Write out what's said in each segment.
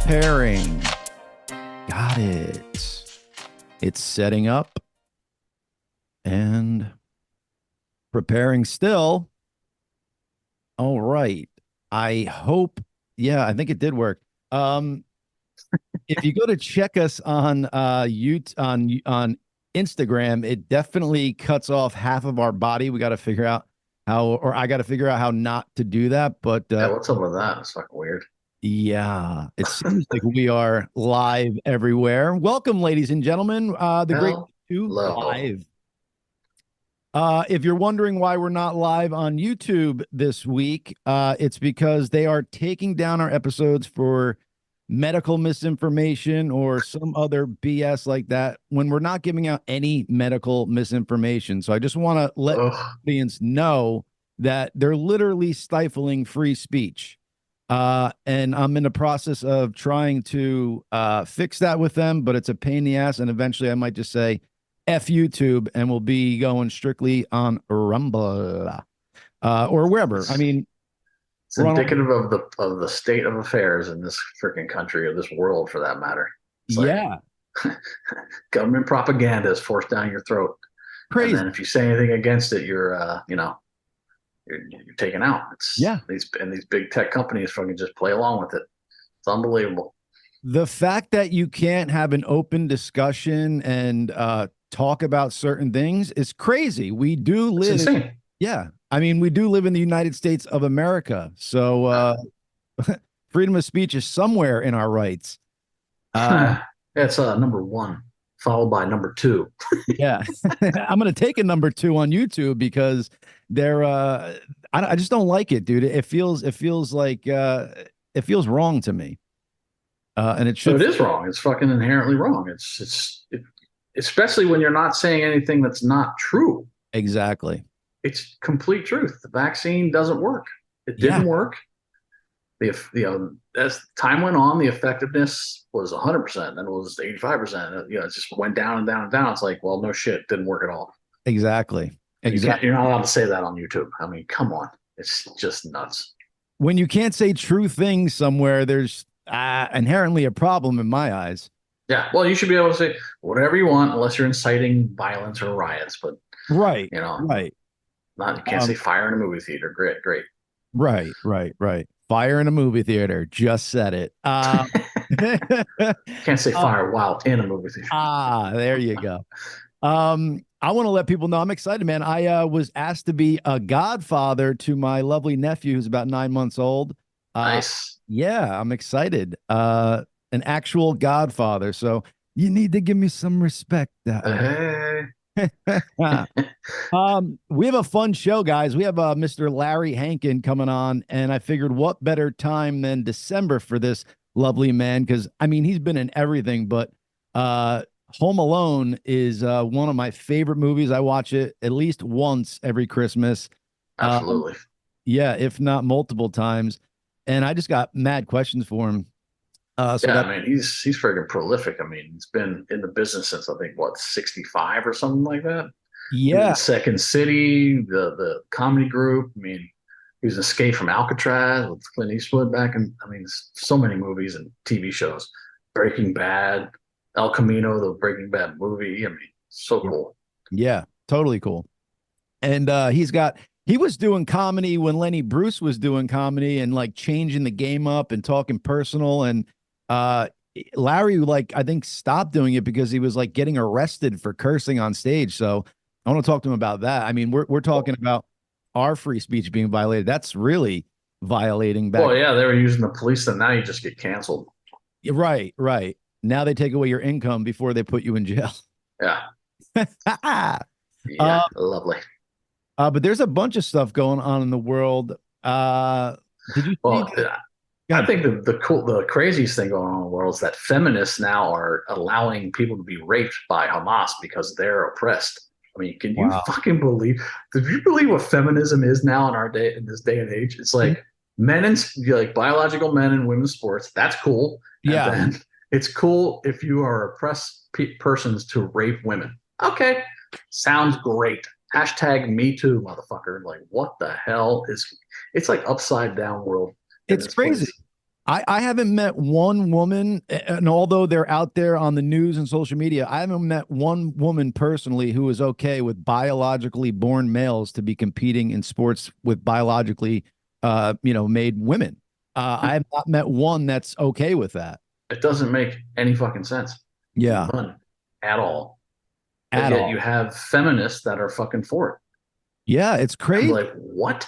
preparing. Got it. It's setting up and preparing still. All right. I hope. Yeah, I think it did work. If you go to check us on on Instagram, it definitely cuts off half of our body. We got to figure out how, or I got to figure out how not to do that. But Yeah, what's up with that? It's fucking weird. yeah, it seems like we are live everywhere. Welcome, ladies and gentlemen. The Great Two Hello. Live. If you're wondering why we're not live on YouTube this week, it's because they are taking down our episodes for medical misinformation or some other BS like that when we're not giving out any medical misinformation. So I just want to let Ugh. the audience know that they're literally stifling free speech. And I'm in the process of trying to fix that with them, but it's a pain in the ass. And eventually I might just say, F YouTube, and we'll be going strictly on Rumble or wherever. I It's, mean, it's we're on all, indicative of the state of affairs in this freaking country or this world for that matter. It's like yeah, government propaganda is forced down your throat. And then crazy. if you say anything against it, you're taken out. It's Yeah. these big tech companies fucking just play along with it. It's unbelievable. The fact that you can't have an open discussion and talk about certain things is crazy. We do It's live, insane. yeah. I mean, we do live in the United States of America. So freedom of speech is somewhere in our rights. Uh, It's number one, followed by number two. yeah. I'm going to take a number two on YouTube because they're, I just don't like it, dude. It feels like, it feels wrong to me. And it So should it is wrong. It's fucking inherently wrong. Especially when you're not saying anything that's not true. exactly. It's complete truth. The vaccine doesn't work. It Yeah. didn't work. As time went on, the effectiveness was 100%, then it was 85%. It just went down and down and down. It's like, well, no shit, didn't work at all. Exactly. You can't. Exactly. You're not allowed to say that on YouTube. I mean, come on, it's just nuts. When you can't say true things somewhere, there's inherently a problem in my eyes. Yeah. Well, you should be able to say whatever you want, unless you're inciting violence or riots. But Right. you know, Right. not you can't say Um, fire in a movie theater. Great, great. right. Right. Right. Fire in a movie theater. Just said it. Can't say uh, fire while in a movie theater. there you go. I want to let people know I'm excited, man. I was asked to be a godfather to my lovely nephew who's about 9 months old. Uh, Nice. yeah, I'm excited. An actual godfather. So you need to give me some respect. Hey. We have a fun show, guys. We have Mr. Larry Hankin coming on, and I figured what better time than December for this lovely man? Because I mean, he's been in everything, but uh, Home Alone is one of my favorite movies. I watch it at least once every Christmas. Um, Absolutely. yeah, if not multiple times. And I just got mad questions for him. So I Yeah, got I mean he's freaking prolific. I mean, he's been in the business since I think what 65 or something like that. He was in yeah, Second City, the comedy group. I mean, he was in Escape from Alcatraz with Clint Eastwood back in. I mean, so many movies and TV shows. Breaking Bad, El Camino, the Breaking Bad movie. I mean, so cool. yeah, totally cool. And he was doing comedy when Lenny Bruce was doing comedy and like changing the game up and talking personal. And uh Larry, like, I think stopped doing it because he was like getting arrested for cursing on stage. So I want to talk to him about that. I mean, we're talking about our free speech being violated. That's really violating back. Well, yeah, they were using the police, and now you just get canceled. Right, right. Now they take away your income before they put you in jail. Yeah, uh, yeah, lovely. but there's a bunch of stuff going on in the world. Did you see Well, that? I God, think the craziest thing going on in the world is that feminists now are allowing people to be raped by Hamas because they're oppressed. I mean, can you wow. fucking believe? Do you believe what feminism is now in our day in this day and age? It's like men and like biological men in women's sports. That's cool, and Yeah, then it's cool if you are oppressed persons to rape women. Okay, sounds great. Hashtag me too, motherfucker. Like, what the hell is? It's like upside down world in it's this crazy. place. I haven't met one woman, and although they're out there on the news and social media, I haven't met one woman personally who is okay with biologically born males to be competing in sports with biologically, made women. I have not met one that's okay with that. It doesn't make any fucking sense. Yeah, None at all. But at yet you all. have feminists that are fucking for it. Yeah, it's I'm crazy. like, what?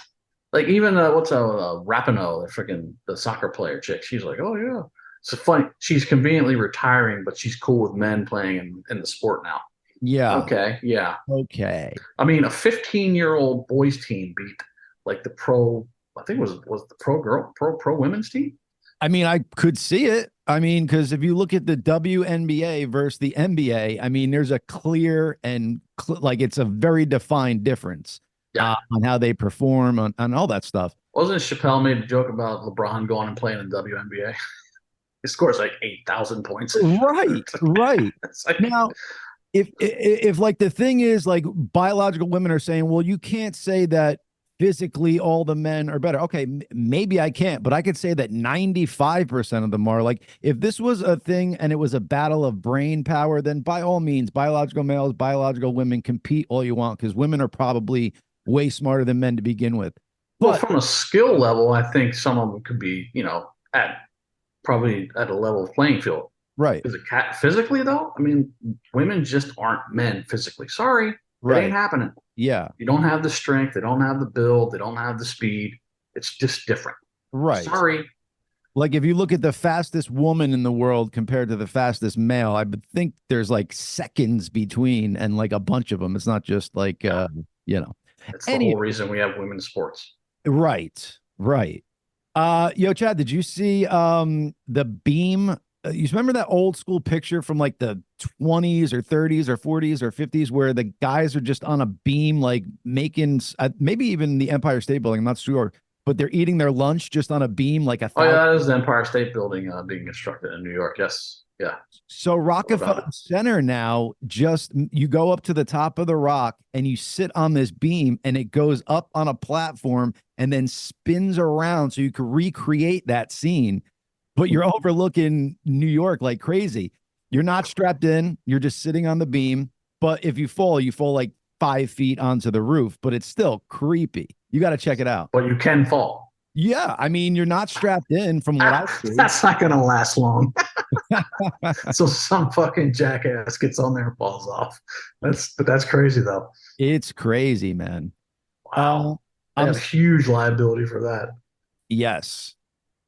Like even what's Rapinoe, the freaking the soccer player chick. She's like, oh yeah. It's funny. She's conveniently retiring, but she's cool with men playing in the sport now. Yeah. Okay, yeah. Okay. I mean, a 15-year-old boys team beat like the pro. I think it was the pro women's team. I mean, I could see it. I mean, because if you look at the WNBA versus the NBA, I mean, there's a clear and like it's a very defined difference Yeah. on how they perform on all that stuff. Wasn't Chappelle made a joke about LeBron going and playing in WNBA? He scores like 8,000 points a year. Right, right. It's like, Now, if like the thing is like biological women are saying, well, you can't say that physically all the men are better. Okay, maybe I can't, but I could say that 95% of them are. Like if this was a thing and it was a battle of brain power, then by all means, biological males, biological women compete all you want because women are probably way smarter than men to begin with. well, But from a skill level, I think some of them could be, at probably at a level playing field. right, Is it physically though? I mean, women just aren't men physically. Sorry, it ain't right. happening. Yeah, You don't have the strength, they don't have the build, they don't have the speed. It's just different. right. Sorry. Like if you look at the fastest woman in the world compared to the fastest male, I would think there's like seconds between and like a bunch of them. It's not just like Yeah, you know. it's the Any whole reason we have women's sports. right, right. Yo, Chad, did you see the beam? You remember that old school picture from like the 20s or 30s or 40s or 50s where the guys are just on a beam, like making maybe even the Empire State Building, I'm not sure, but they're eating their lunch just on a beam like a Oh yeah, thousand. that is the Empire State Building being constructed in New York. Yes, yeah. So What about Rockefeller it? Center now, just you go up to the top of the rock and you sit on this beam and it goes up on a platform and then spins around so you can recreate that scene, but you're overlooking New York like crazy. You're not strapped in, you're just sitting on the beam. But if you fall like 5 feet onto the roof, but it's still creepy. You got to check it out. But you can fall. Yeah, I mean, you're not strapped in from what I see. That's not gonna last long. So some fucking jackass gets on there and falls off. That's crazy though. It's crazy, man. Wow. They I'm have huge liability for that. Yes.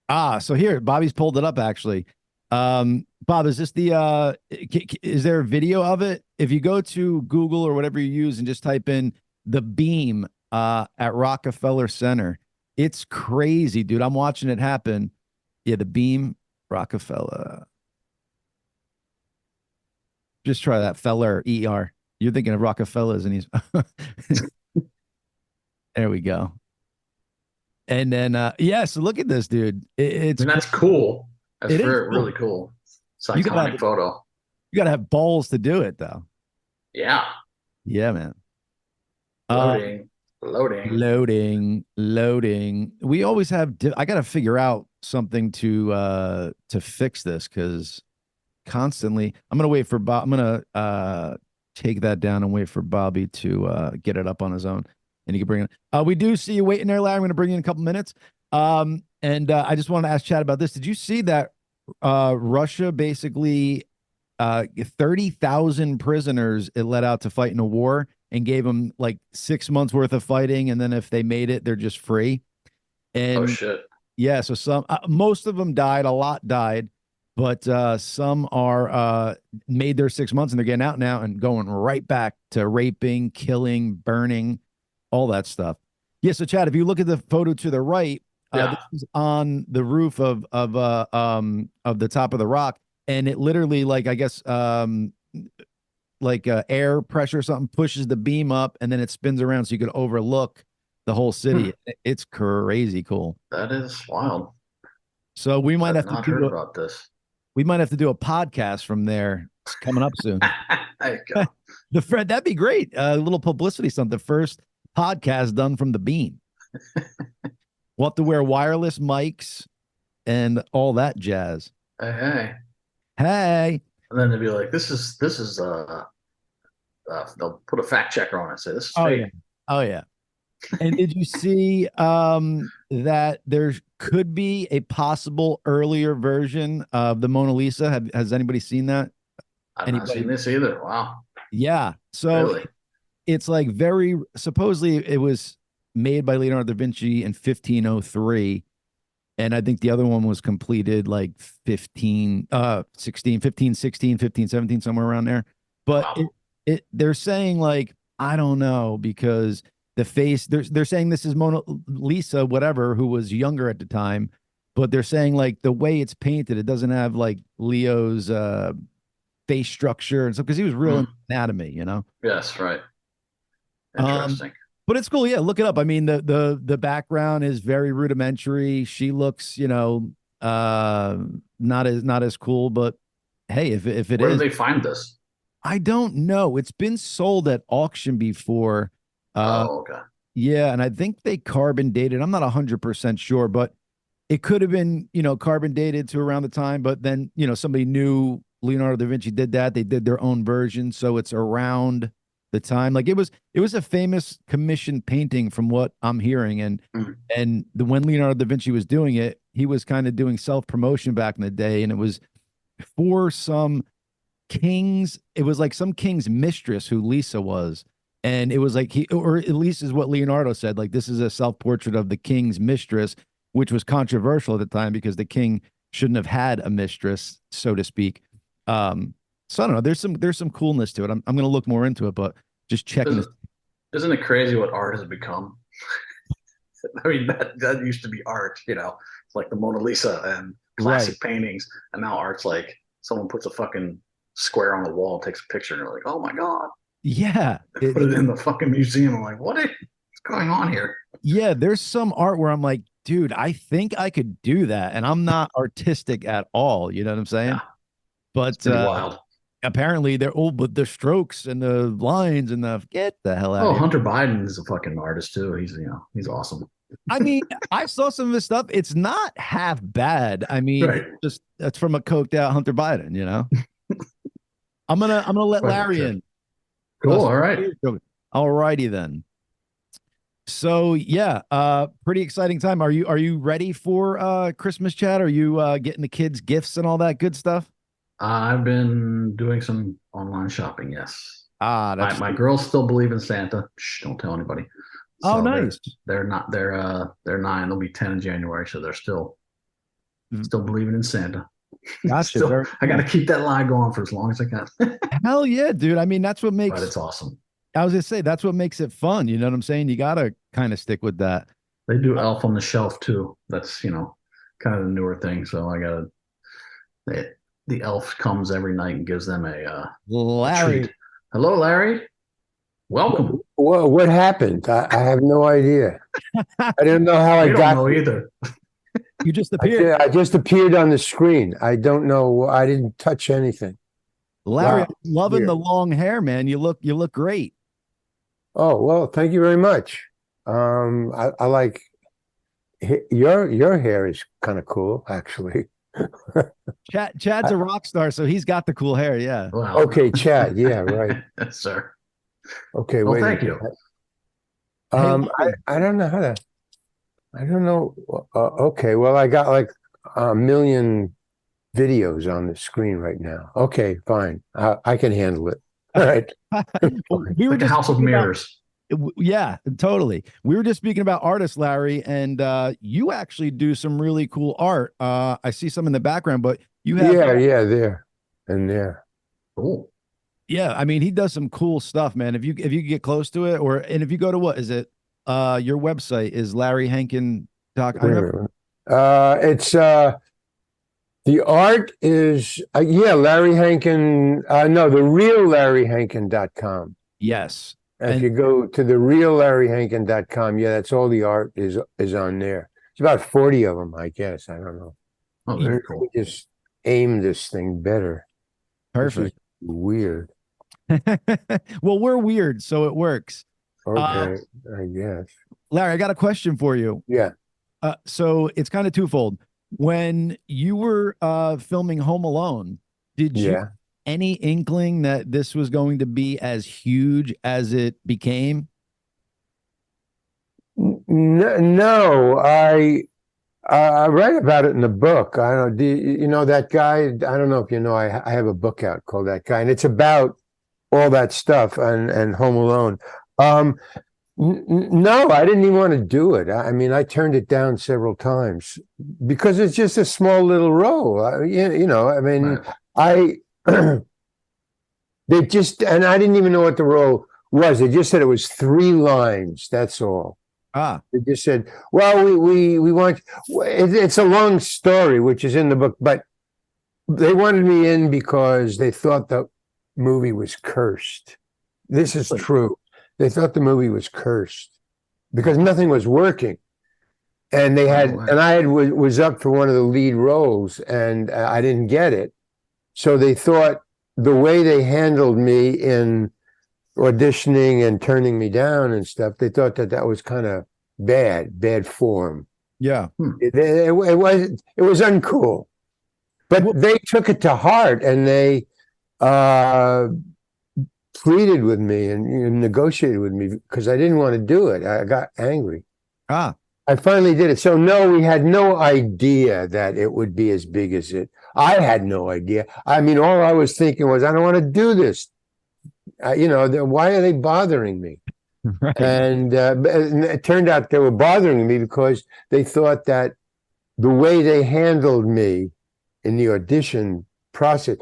So here, Bobby's pulled it up actually. Bob, is this the is there a video of it? If you go to Google or whatever you use and just type in the beam at Rockefeller Center, it's crazy, dude. I'm watching it happen. Yeah, the beam, Rockefeller. Just try that feller ER. You're thinking of Rockefellers and he's there we go. And then yeah, so look at this, dude. I It's mean, that's cool. That's it is very really cool. cool. It's an You gotta iconic photo. you gotta have balls to do it though. Yeah. Yeah, man. Uh Loading. Loading. loading. We always have I gotta figure out something to fix this because constantly I'm gonna wait for Bob. I'm gonna take that down and wait for Bobby to get it up on his own and he can bring it. We do see you waiting there, Larry. I'm gonna bring you in a couple minutes. And I just wanted to ask Chad about this. Did you see that Russia basically 30,000 prisoners it let out to fight in a war and gave them like 6 months worth of fighting, and then if they made it, they're just free. Oh And shit. yeah, so some most of them died, a lot died, but some are made their 6 months and they're getting out now and going right back to raping, killing, burning, all that stuff. Yeah, so Chad, if you look at the photo to the right, Yeah. this is on the roof of the top of the rock, and it literally like I guess like air pressure or something pushes the beam up and then it spins around so you could overlook the whole Hmm. city. It's crazy cool. That is wild. So I've not heard about this. we might have to do a podcast from there. It's coming up soon. There you go. The Fred, that'd be great. A little publicity stunt. The first podcast done from the beam. We'll have to wear wireless mics and all that jazz. Hey, hey. Hey. And then they'd be like, this is they'll put a fact checker on it and say this is Oh yeah. fake. Oh yeah. And did you see that there could be a possible earlier version of the Mona Lisa? Has anybody seen that? I've not seen Anybody? this either. Wow. Yeah. So Really? it's like very supposedly it was made by Leonardo da Vinci in 1503, and I think the other one was completed like 16, 15, 16, 15, 17, somewhere around there. But Wow. they're saying like I don't know because the face they're saying this is Mona Lisa whatever who was younger at the time, but they're saying like the way it's painted it doesn't have like Leo's face structure and stuff because he was real in Hmm. anatomy, you know. Yes, right. Um, Interesting. but it's cool. Yeah, look it up. I mean, the background is very rudimentary. She looks, uh, not as cool. But hey, if it Where do is, they find this? I don't know. It's been sold at auction before. Uh, Oh, okay. yeah, and I think they carbon dated. I'm not 100% sure, but it could have been, carbon dated to around the time. But then, somebody knew Leonardo da Vinci did that. They did their own version, so it's around the time. Like it was a famous commissioned painting from what I'm hearing, Hmm. and when Leonardo da Vinci was doing it, he was kind of doing self promotion back in the day, and it was for some king's. It was like some king's mistress who Lisa was. And it was like or at least is what Leonardo said. Like, this is a self portrait of the king's mistress, which was controversial at the time because the king shouldn't have had a mistress, so to speak. So I don't know. There's some coolness to it. I'm going to look more into it, but just checking this. Isn't, isn't it crazy what art has become? I mean, that used to be art, it's like the Mona Lisa and Right. classic paintings, and now art's like someone puts a fucking square on the wall, takes a picture, and they're like, "Oh my god!" Yeah. Put it in the fucking museum. I'm like, what's going on here? Yeah. There's some art where I'm like, dude, I think I could do that. And I'm not artistic at all. You know what I'm saying? Yeah, it's But pretty wild. apparently they're old, but the strokes and the lines and the get the hell out Oh, of here. Hunter Biden is a fucking artist too. He's awesome. I mean, I saw some of his stuff. It's not half bad. I mean, Right. it's just that's from a coked out Hunter Biden, you know. I'm gonna let Quite the Larry trip. in. Cool. All right. All righty then. So yeah, pretty exciting time. Are you ready for Christmas chat? Are you getting the kids gifts and all that good stuff? I've been doing some online shopping. Yes. Ah, My that's my girls still believe in Santa. Shh, don't tell anybody. oh So they're nice. they're not they're 9. They'll be 10 in January. So they're Mm, still believing in Santa. gotcha. Still, Very I got to cool. keep that lie going for as long as I can. Hell yeah, dude. I mean, that's what But makes it's awesome. I was gonna say that's what makes it fun. You know what I'm saying? You gotta kind of stick with that. They do Elf on the Shelf too. That's kind of the newer thing. So the elf comes every night and gives them a treat. Larry, Hello, Larry. Welcome. What happened? I have no idea. I don't know how I We don't got. know either. you just appeared. I just appeared on the screen. I don't know. I didn't touch anything. Larry, I'm Wow. loving the Weird. long hair, man. You look great. Oh, well, thank you very much. I like your hair is kind of cool, actually. Chad's I, a rock star, so he's got the cool hair. Yeah. Well, okay, Chad. Yeah, right. yes, sir. Okay, Well, wait a thank minute. you. Hey, I don't know how to. I don't know. Okay, well, I got like a million videos on the screen right now. Okay, fine. I can handle it. All right. Fine. we were Like a just house of speaking about mirrors. yeah, totally. We were just speaking about artists, Larry, and you actually do some really cool art. I see some in the background, but you have Yeah, there and there. Cool. yeah. I mean, he does some cool stuff, man. If you get close to it, or and if you go to what is it? Your website is Larry Hankin. Doc, I never. It's the art is yeah, Larry Hankin. No, the real LarryHankin.com. Yes, And if and you go to the real LarryHankin.com, yeah, that's all the art is on there. It's about 40 of them, I guess. I don't know. Oh, Let very me cool. just aim this thing better. This is perfect. weird. Well, we're weird, so it works. Uh, Okay, I guess. Larry, I got a question for you. Yeah. So it's kind of twofold. When you were filming Home Alone, did you Yeah. any inkling that this was going to be as huge as it became? No, I write about it in the book. I don't, you know that guy? I don't know if you know. I have a book out called That Guy, and it's about all that stuff and Home Alone. Um, no, I didn't even want to do it. I mean, I turned it down several times because it's just a small little role. You know, I mean, Right. I they just, and I didn't even know what the role was. They just said it was 3 lines. That's all. Ah, They just said, "Well, we want." It's a long story, which is in the book, but they wanted me in because they thought the movie was cursed. This is true. They thought the movie was cursed because nothing was working, and they No had, way. and I had was up for one of the lead roles, and I didn't get it. So they thought the way they handled me in auditioning and turning me down and stuff, they thought that that was kind of bad form. yeah. It was uncool, but they took it to heart and they uh, pleaded with me and negotiated with me because I didn't want to do it. I got angry. Ah, I finally did it. So no, we had no idea that it would be as big as it. I had no idea. I mean, all I was thinking was, I don't want to do this. You know, why are they bothering me? right. And it turned out they were bothering me because they thought that the way they handled me in the audition process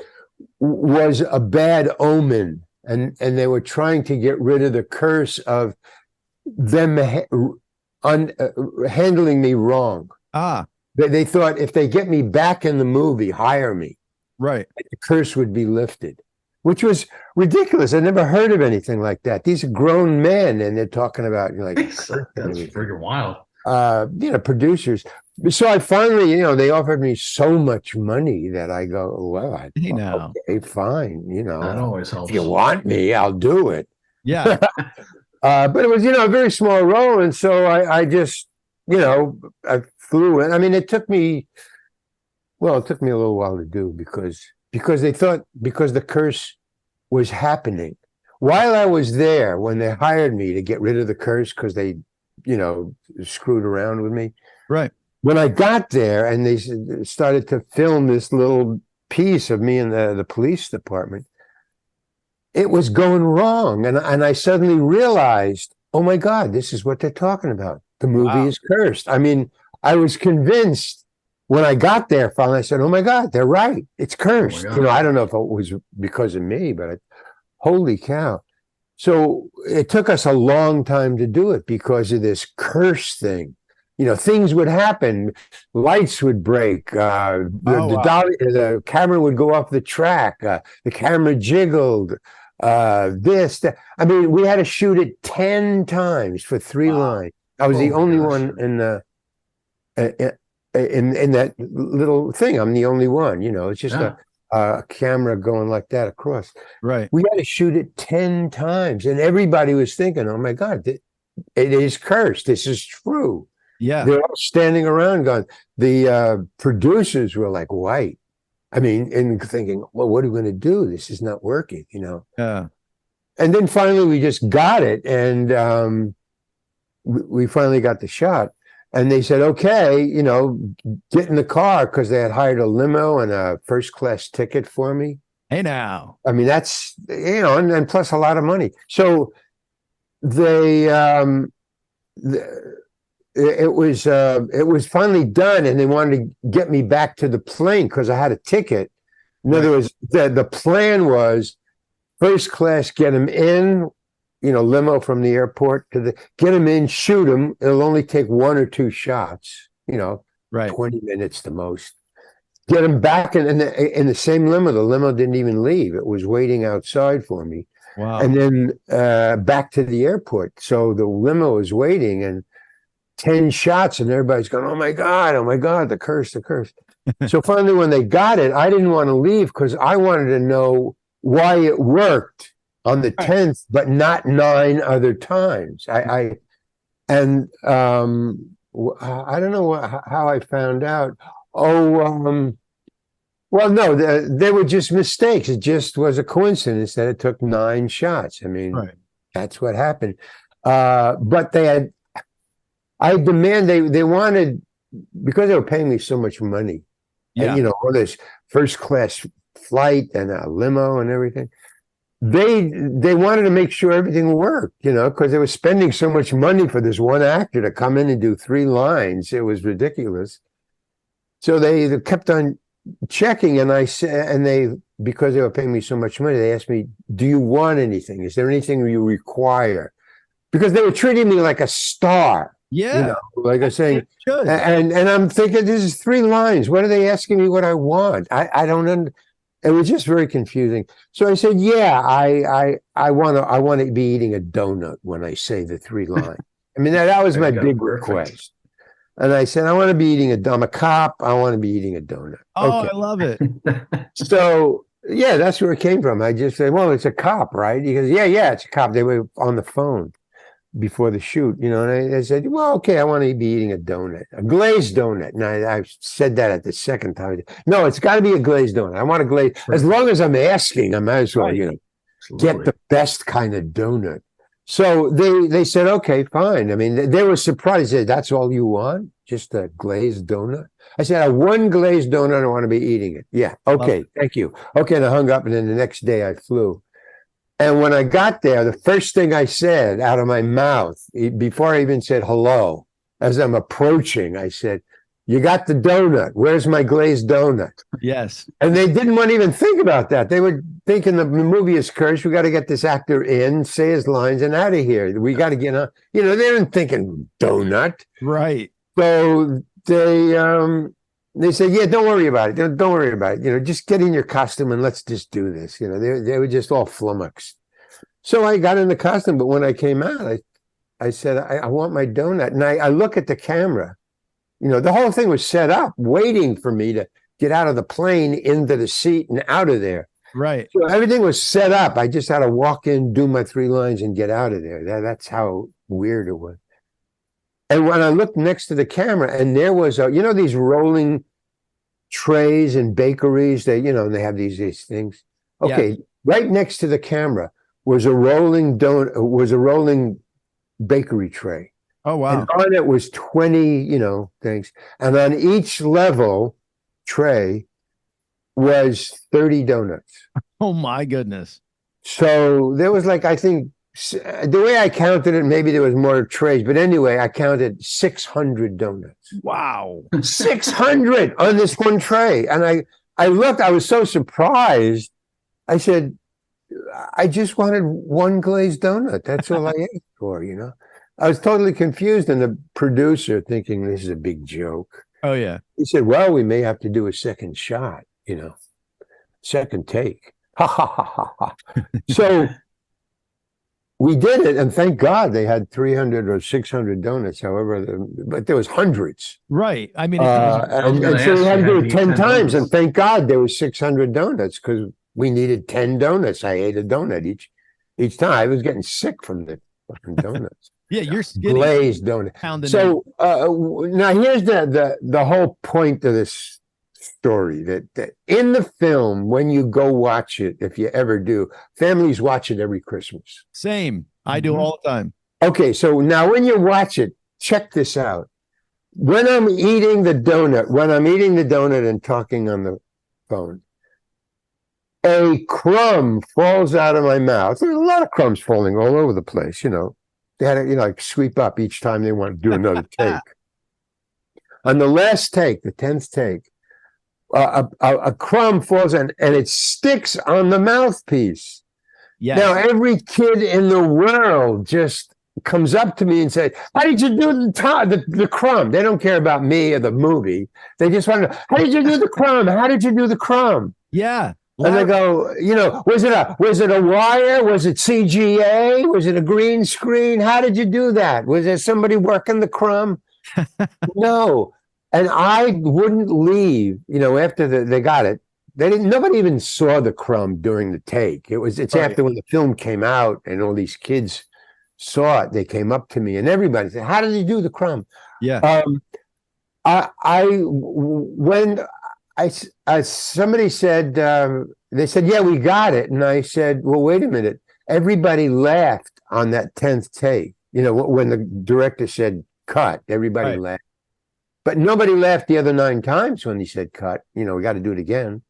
was a bad omen, and they were trying to get rid of the curse of them handling me wrong. Ah, They thought if they get me back in the movie, hire me, right. the curse would be lifted, which was ridiculous. I never heard of anything like that. These are grown men, and they're talking about, you know, like, That's freaking wild. you know, producers. So I finally, you know, they offered me so much money that I go, well, Hey, now. okay, fine, you That know, always if helps. you want me, I'll do it. Yeah. But it was, you know, a very small role, and so I just, you know, I flew in. I mean, it took me, well, it took me a little while to do because they thought because the curse was happening while I was there when they hired me to get rid of the curse because they, you know, screwed around with me. Right. When I got there and they started to film this little piece of me in the police department, it was going wrong. And I suddenly realized, oh my God, this is what they're talking about. The movie Wow. is cursed. I mean, I was convinced when I got there finally, I said, oh my God, they're right. It's cursed. God. You know, I don't know if it was because of me, but holy cow. So it took us a long time to do it because of this curse thing. You know, things would happen, lights would break, the camera would go off the track, the camera jiggled, this, that. I mean, we had to shoot it 10 times for 3 lines. I was the only one in the in that little thing. I'm the only one. You know, it's just a camera going like that across. Right. We had to shoot it 10 times, and everybody was thinking, "Oh my God, it is cursed. This is true." Yeah. They're all standing around going. The producers were like white. I mean, and thinking, well, what are we going to do? This is not working, you know? Yeah. And then finally we just got it. And we finally got the shot. And they said, okay, you know, get in the car because they had hired a limo and a first class ticket for me. Hey, now. I mean, that's, you know, and plus a lot of money. So they, it was finally done, and they wanted to get me back to the plane because I had a ticket. In other words, the plan was first class, get him in, you know, limo from the airport get him in, shoot him. It'll only take 1 or 2 shots, you know, 20 minutes the most. Get him back in the same limo. The limo didn't even leave; it was waiting outside for me. Wow. And then back to the airport. So the limo was waiting, and 10 shots, and everybody's going, oh my God, the curse. So finally, when they got it, I didn't want to leave because I wanted to know why it worked on the 10th, but not 9 other times. I don't know how I found out. Oh, well, no, they were just mistakes. It just was a coincidence that it took 9 shots. I mean, Right. that's what happened. But I demand they wanted, because they were paying me so much money, and Yeah. all this first class flight and a limo and everything. They wanted to make sure everything worked, because they were spending so much money for this one actor to come in and do 3 lines. It was ridiculous. So they kept on checking, and I said, because they were paying me so much money, they asked me, "Do you want anything? Is there anything you require?" Because they were treating me like a star. Yeah. Like I was saying, Should. and I'm thinking, this is 3 lines. What are they asking me what I want? I don't. It was just very confusing. So I said, "Yeah, I want to be eating a donut when I say the 3 lines." I mean, that was There my you go. big Perfect. request. And I said, "I want to be eating I'm a cop. I want to be eating a donut." Oh, Okay. I love it. So yeah, that's where it came from. I just said, "Well, it's a cop, right?" He goes, yeah, it's a cop." They were on the phone before the shoot, and I said, "Well, okay, I want to be eating a donut, a glazed donut." And I said that at the second time. No, it's got to be a glazed donut. I want a glazed. As long as I'm asking, I might as well, Right. get Absolutely. the best kind of donut. So they said, "Okay, fine." I mean, they were surprised. They said, "That's all you want? Just a glazed donut?" I said, "I have 1 glazed donut. I want to be eating it." "Yeah, okay, thank you." Okay, and I hung up, and then the next day I flew. And when I got there, the first thing I said out of my mouth, before I even said hello, as I'm approaching, I said, "You got the donut. Where's my glazed donut?" Yes. And they didn't want to even think about that. They were thinking the movie is cursed. We got to get this actor in, say his lines, and out of here. We got to get on. They weren't thinking donut. Right. So they said, "Yeah, don't worry about it. Don't worry about it. Just get in your costume and let's just do this." They were just all flummoxed. So I got in the costume, but when I came out, I said, I want my donut. And I look at the camera. The whole thing was set up, waiting for me to get out of the plane, into the seat, and out of there. Right. So everything was set up. I just had to walk in, do my 3 lines, and get out of there. That's how weird it was. And when I looked next to the camera, and there was these rolling trays in bakeries, they have these things. Okay, right next to the camera was a rolling bakery tray. Oh, wow. And on it was 20, things. And on each level tray was 30 donuts. Oh, my goodness. So there was I think, the way I counted it, maybe there was more trays, but anyway, I counted 600 donuts. Wow. 600 on this one tray. And I looked, I was so surprised. I said, "I just wanted 1 glazed donut. That's all I asked for, I was totally confused, and the producer, thinking this is a big joke, Oh, yeah. he said, "Well, we may have to do a second shot, second take." Ha ha ha ha ha. So we did it, and thank God they had 300 or 600 donuts, but there was hundreds. Right. I mean, And so we had to do it 10 times, and thank God there was 600 donuts, because we needed 10 donuts. I ate a donut each time. I was getting sick from the fucking donuts. yeah, you're skinny. Glazed donut. So now here's the whole point of this story, that in the film, when you go watch it, if you ever do, families watch it every Christmas. Same. I do all the time. Okay, so now when you watch it, check this out. When I'm eating the donut and talking on the phone, a crumb falls out of my mouth. There's a lot of crumbs falling all over the place, They had to, sweep up each time they want to do another take. On the last take, the 10th take, a crumb falls in, and it sticks on the mouthpiece. Yes. Now, every kid in the world just comes up to me and says, "How did you do the crumb?" They don't care about me or the movie. They just want to know, "How did you do the crumb? How did you do the crumb?" Yeah. And they go, was it a wire? Was it CGA? Was it a green screen? How did you do that? Was there somebody working the crumb? No. And I wouldn't leave, after they got it. Nobody even saw the crumb during the take. It's Right. after, when the film came out and all these kids saw it, they came up to me, and everybody said, "How did you do the crumb?" Yeah. When somebody said, they said, yeah, we got it. And I said, well, wait a minute. Everybody laughed on that 10th take. You know, when the director said cut, everybody Right. laughed. But nobody laughed the other 9 times when he said cut. You know, we got to do it again.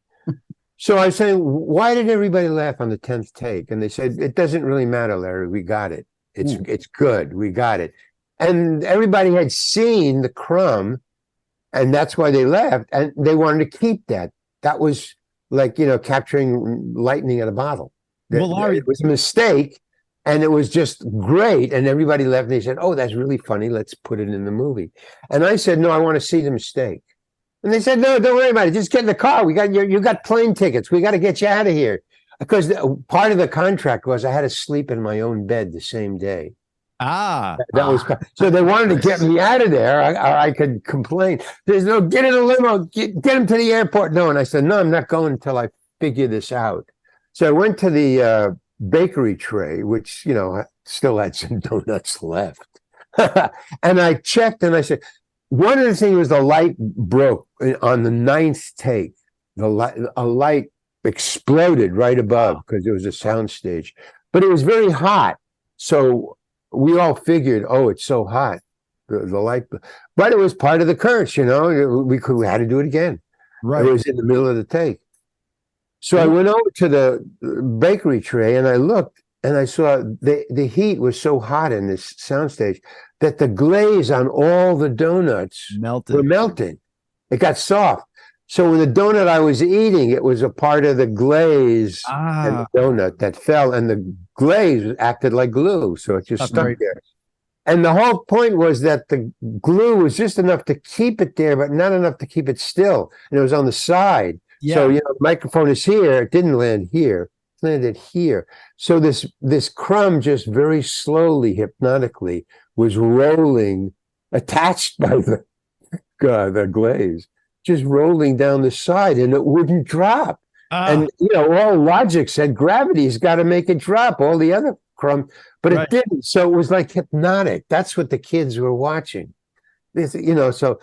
So I was saying, why did everybody laugh on the 10th take? And they said, it doesn't really matter, Larry. We got it. It's good. We got it. And everybody had seen the crumb, and that's why they left. And they wanted to keep that. That was like, you know, capturing lightning in a bottle. Well, Larry, It was a mistake, and it was just great. And everybody left, and they said, oh, that's really funny. Let's put it in the movie. And I said, no, I want to see the mistake. And they said, no, don't worry about it. Just get in the car. You got plane tickets. We got to get you out of here. Because part of the contract was I had to sleep in my own bed the same day. That was so they wanted to get me out of there. I could complain. There's no get in a limo, get him to the airport. No, and I said, no, I'm not going until I figure this out. So I went to the bakery tray, which, you know, still had some donuts left. And I checked, and I said, one of the things was the light broke on the 9th take. A light exploded right above because it was a sound stage, but it was very hot. So we all figured, oh, it's so hot, the light, but it was part of the curse, you know. We had to do it again. Right. It was in the middle of the take. So I went over to the bakery tray and I looked, and I saw the heat was so hot in this soundstage that the glaze on all the donuts were melting. It got soft. So when the donut I was eating, it was a part of the glaze and the donut that fell, and the glaze acted like glue. So it just stuck there. And the whole point was that the glue was just enough to keep it there, but not enough to keep it still. And it was on the side. Yeah. So, you know, the microphone is here. It didn't land here. It landed here. So this crumb just very slowly, hypnotically, was rolling, attached by the glaze, just rolling down the side, and it wouldn't drop. And, you know, all logic said gravity's got to make it drop, all the other crumb, but it didn't. So it was like hypnotic. That's what the kids were watching. You know, so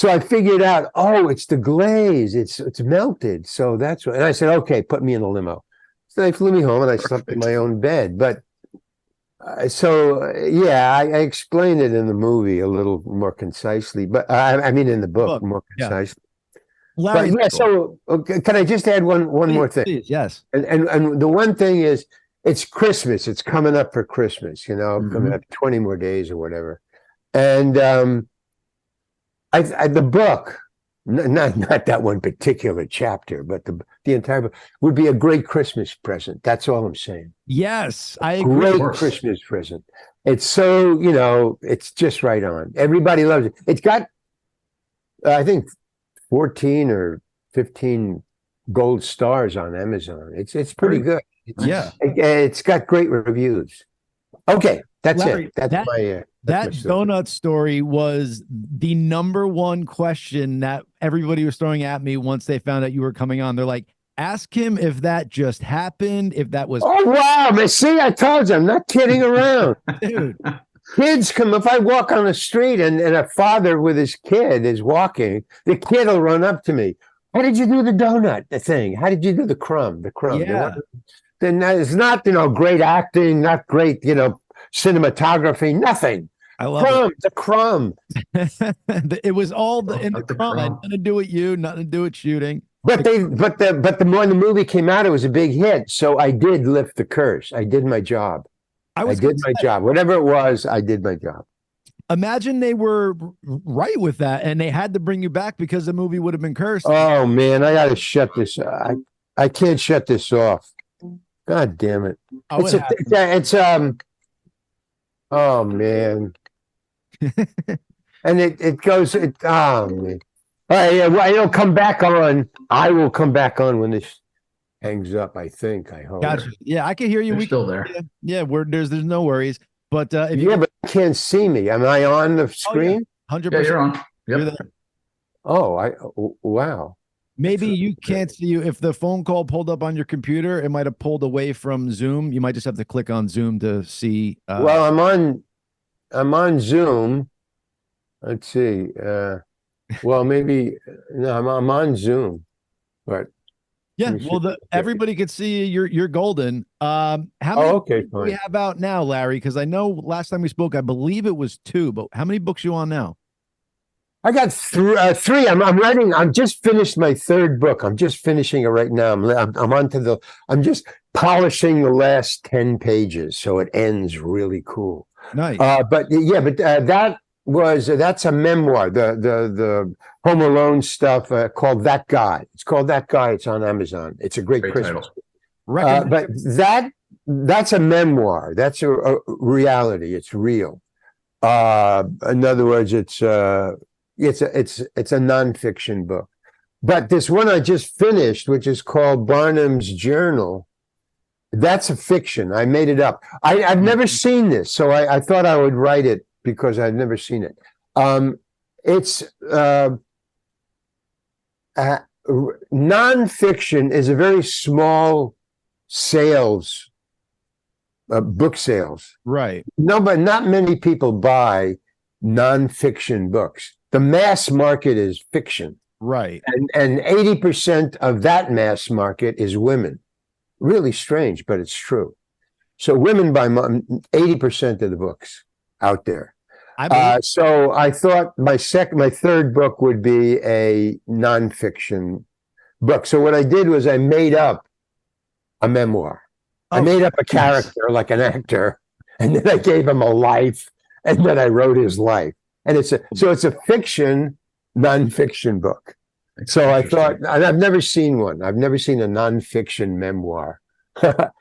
I figured out, oh, it's the glaze. It's melted. So that's what, and I said, okay, put me in a limo. So they flew me home, and I slept in my own bed. But yeah, I explained it in the movie a little more concisely, but I mean in the book more concisely. Larry, but yeah, so can I just add one more thing? Please, yes. And the one thing is, it's Christmas. It's coming up for Christmas, you know, coming up 20 more days or whatever. And the book, not that one particular chapter, but the entire book would be a great Christmas present. That's all I'm saying. Yes, I agree. Great Christmas present. It's so, you know, it's just right on. Everybody loves it. It's got, I think, 14 or 15 gold stars on Amazon. It's pretty good. It's got great reviews. Okay, that's Larry, it. That's my that donut story was the #1 question that everybody was throwing at me once they found out you were coming on. They're like, ask him if that just happened, if that was. Oh, wow. Man, see, I told you, I'm not kidding around. Dude. Kids come, if I walk on the street and a father with his kid is walking, the kid will run up to me. How did you do the donut, the thing? How did you do the crumb? Yeah. Then it's not, you know, great acting, not great, you know, cinematography, nothing. I love the crumb. It was all in the crumb. Nothing to do with you, nothing to do with shooting. But when the movie came out, it was a big hit. So I did lift the curse. I did my job. I did my job. Whatever it was, I did my job. Imagine they were right with that, and they had to bring you back because the movie would have been cursed. Oh man, I got to shut this. I can't shut this off. God damn it! Oh man. And it goes. Oh man. All right, yeah, well, it'll come back on. I will come back on when this hangs up. I think. I hope. Gotcha. Yeah, I can hear you. We're still there. Yeah, there's no worries. But but you can't see me. Am I on the screen? 100%. Yeah, you're on. Yep. You're there. Oh, wow. Maybe you can't see you. If the phone call pulled up on your computer, it might have pulled away from Zoom. You might just have to click on Zoom to see. Well, I'm on Zoom. Let's see. Well, maybe no, I'm on Zoom, but Yeah, we well, should. everybody could see you're golden. How many Oh, books okay, do we fine. have out now, Larry? Because I know last time we spoke, I believe it was two, but how many books you on now? I got three. I'm writing. I'm just finished my third book. I'm just finishing it right now. I'm on to the. I'm just polishing the last 10 pages, so it ends really cool. Nice. That's a memoir. The Home Alone stuff called That Guy. It's called That Guy. It's on Amazon. It's a great Christmas. title. Recommend. But that's a memoir. That's a reality. It's real. In other words, it's a nonfiction book. But this one I just finished, which is called Barnum's Journal, that's a fiction. I made it up. I've never seen this, so I thought I would write it because I've never seen it. It's nonfiction is a very small sales, book sales. Right. No, but not many people buy nonfiction books. The mass market is fiction. Right. And 80% of that mass market is women. Really strange, but it's true. So women buy 80% of the books out there. So I thought my third book would be a nonfiction book. So what I did was I made up a memoir. I made up a character like an actor, and then I gave him a life, and then I wrote his life. And it's a fiction nonfiction book. So I thought, I've never seen one. I've never seen a nonfiction memoir, but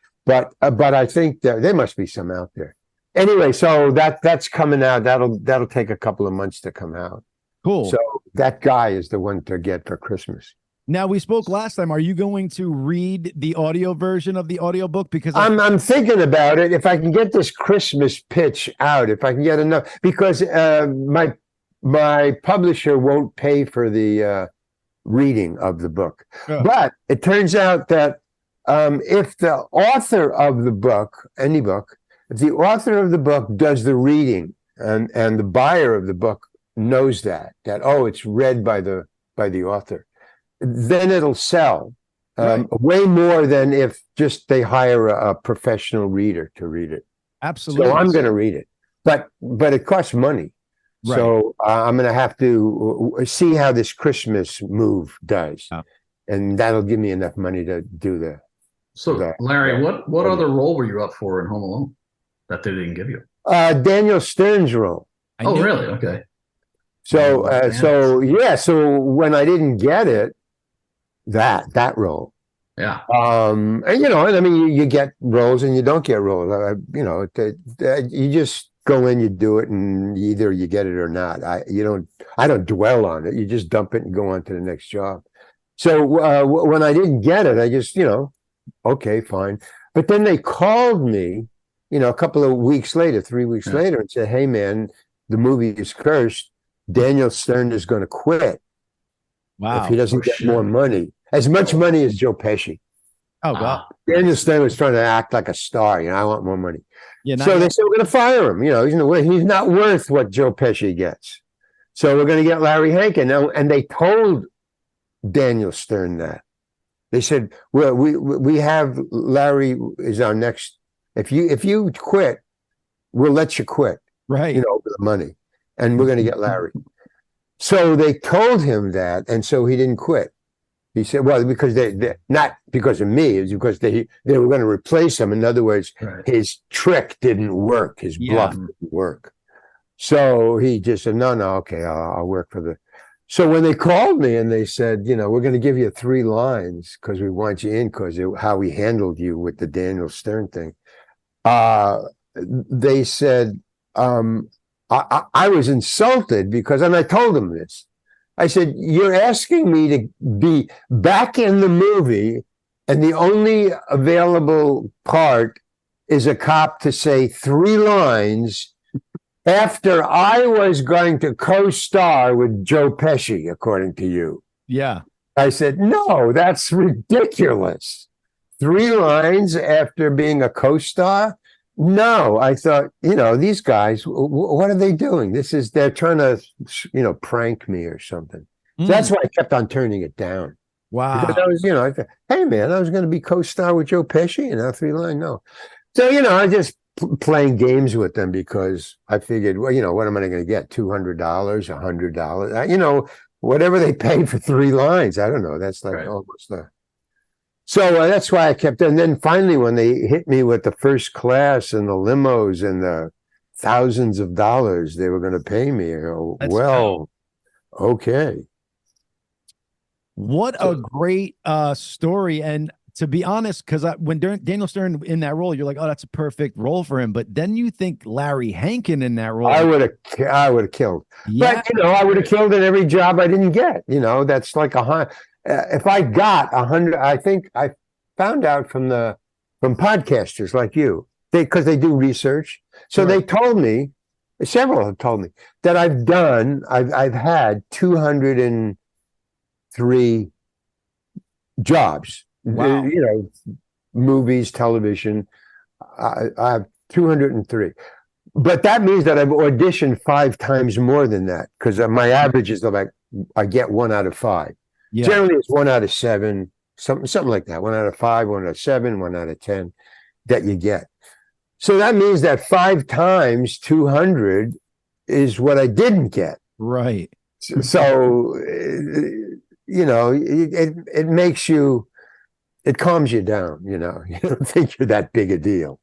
I think there must be some out there. Anyway, so that's coming out. That'll take a couple of months to come out. Cool. So That Guy is the one to get for Christmas. Now, we spoke last time. Are you going to read the audio version of the audiobook? Because I'm thinking about it. If I can get this Christmas pitch out, if I can get enough, because my publisher won't pay for the reading of the book. Oh. But it turns out that if the author of the book, any book, if the author of the book does the reading and the buyer of the book knows that it's read by the author, then it'll sell way more than if just they hire a professional reader to read it. Absolutely. So I'm going to read it, but it costs money. Right. So I'm going to have to see how this Christmas move does, and that'll give me enough money to do the. So Larry, what other role were you up for in Home Alone that they didn't give you? Daniel Stern's role. Oh, really? Okay. So when I didn't get it, that role. Yeah. And I mean, you get roles and you don't get roles. You just go in, you do it, and either you get it or not. I don't dwell on it. You just dump it and go on to the next job. So when I didn't get it, I just okay, fine. But then they called me, a couple of weeks later, 3 weeks later, and said, "Hey, man, the movie is cursed. Daniel Stern is going to quit. Wow. If he doesn't get more money, as much money as Joe Pesci." Oh, God. Daniel Stern was trying to act like a star. I want more money. Yeah. So they said, we're going to fire him. He's not worth what Joe Pesci gets. So we're going to get Larry Hankin. Now, and they told Daniel Stern that. They said, well, we have Larry is our next. If you quit, we'll let you quit. Right. For the money. And we're going to get Larry. So they told him that, and so he didn't quit. He said, well, because they not because of me, it's because they were going to replace him. In other words, his trick didn't work, his bluff didn't work. So he just said, no, okay, I'll work for the. So when they called me and they said, we're going to give you 3 lines because we want you in because how we handled you with the Daniel Stern thing, they said, I was insulted because, and I told them this. I said, you're asking me to be back in the movie, and the only available part is a cop to say 3 lines after I was going to co-star with Joe Pesci, according to you. Yeah. I said, no, that's ridiculous. 3 lines after being a co-star? No, I thought, these guys, what are they doing? They're trying to, prank me or something. So that's Mm, why I kept on turning it down. Because wow. I was, I thought, hey man, I was going to be co-star with Joe Pesci and three line. No. So, I just playing games with them because I figured, well, what am I going to get? $200, $100, whatever they pay for three lines. I don't know. That's like Right. almost the. So that's why I kept. And then finally, when they hit me with the first class and the limos and the thousands of dollars they were going to pay me, I go, That's well, okay. What a So, great story. And to be honest, because when Daniel Stern in that role, you're like, oh, that's a perfect role for him. But then you think Larry Hankin in that role. I would have killed. Yeah, But I would have killed in every job I didn't get. That's like if I got 100, I think I found out from podcasters like you, because they do research. So sure. they told me, several have told me that I've had 203 jobs. Wow. Movies, television. I have 203. But that means that I've auditioned 5 times more than that, because my average is like I get 1 out of 5. Yeah. Generally, it's 1 out of 7, something like that. 1 out of 5, 1 out of 7, 1 out of 10 that you get. So that means that 5 times 200 is what I didn't get. Right. So it makes you. It calms you down. You don't think you're that big a deal.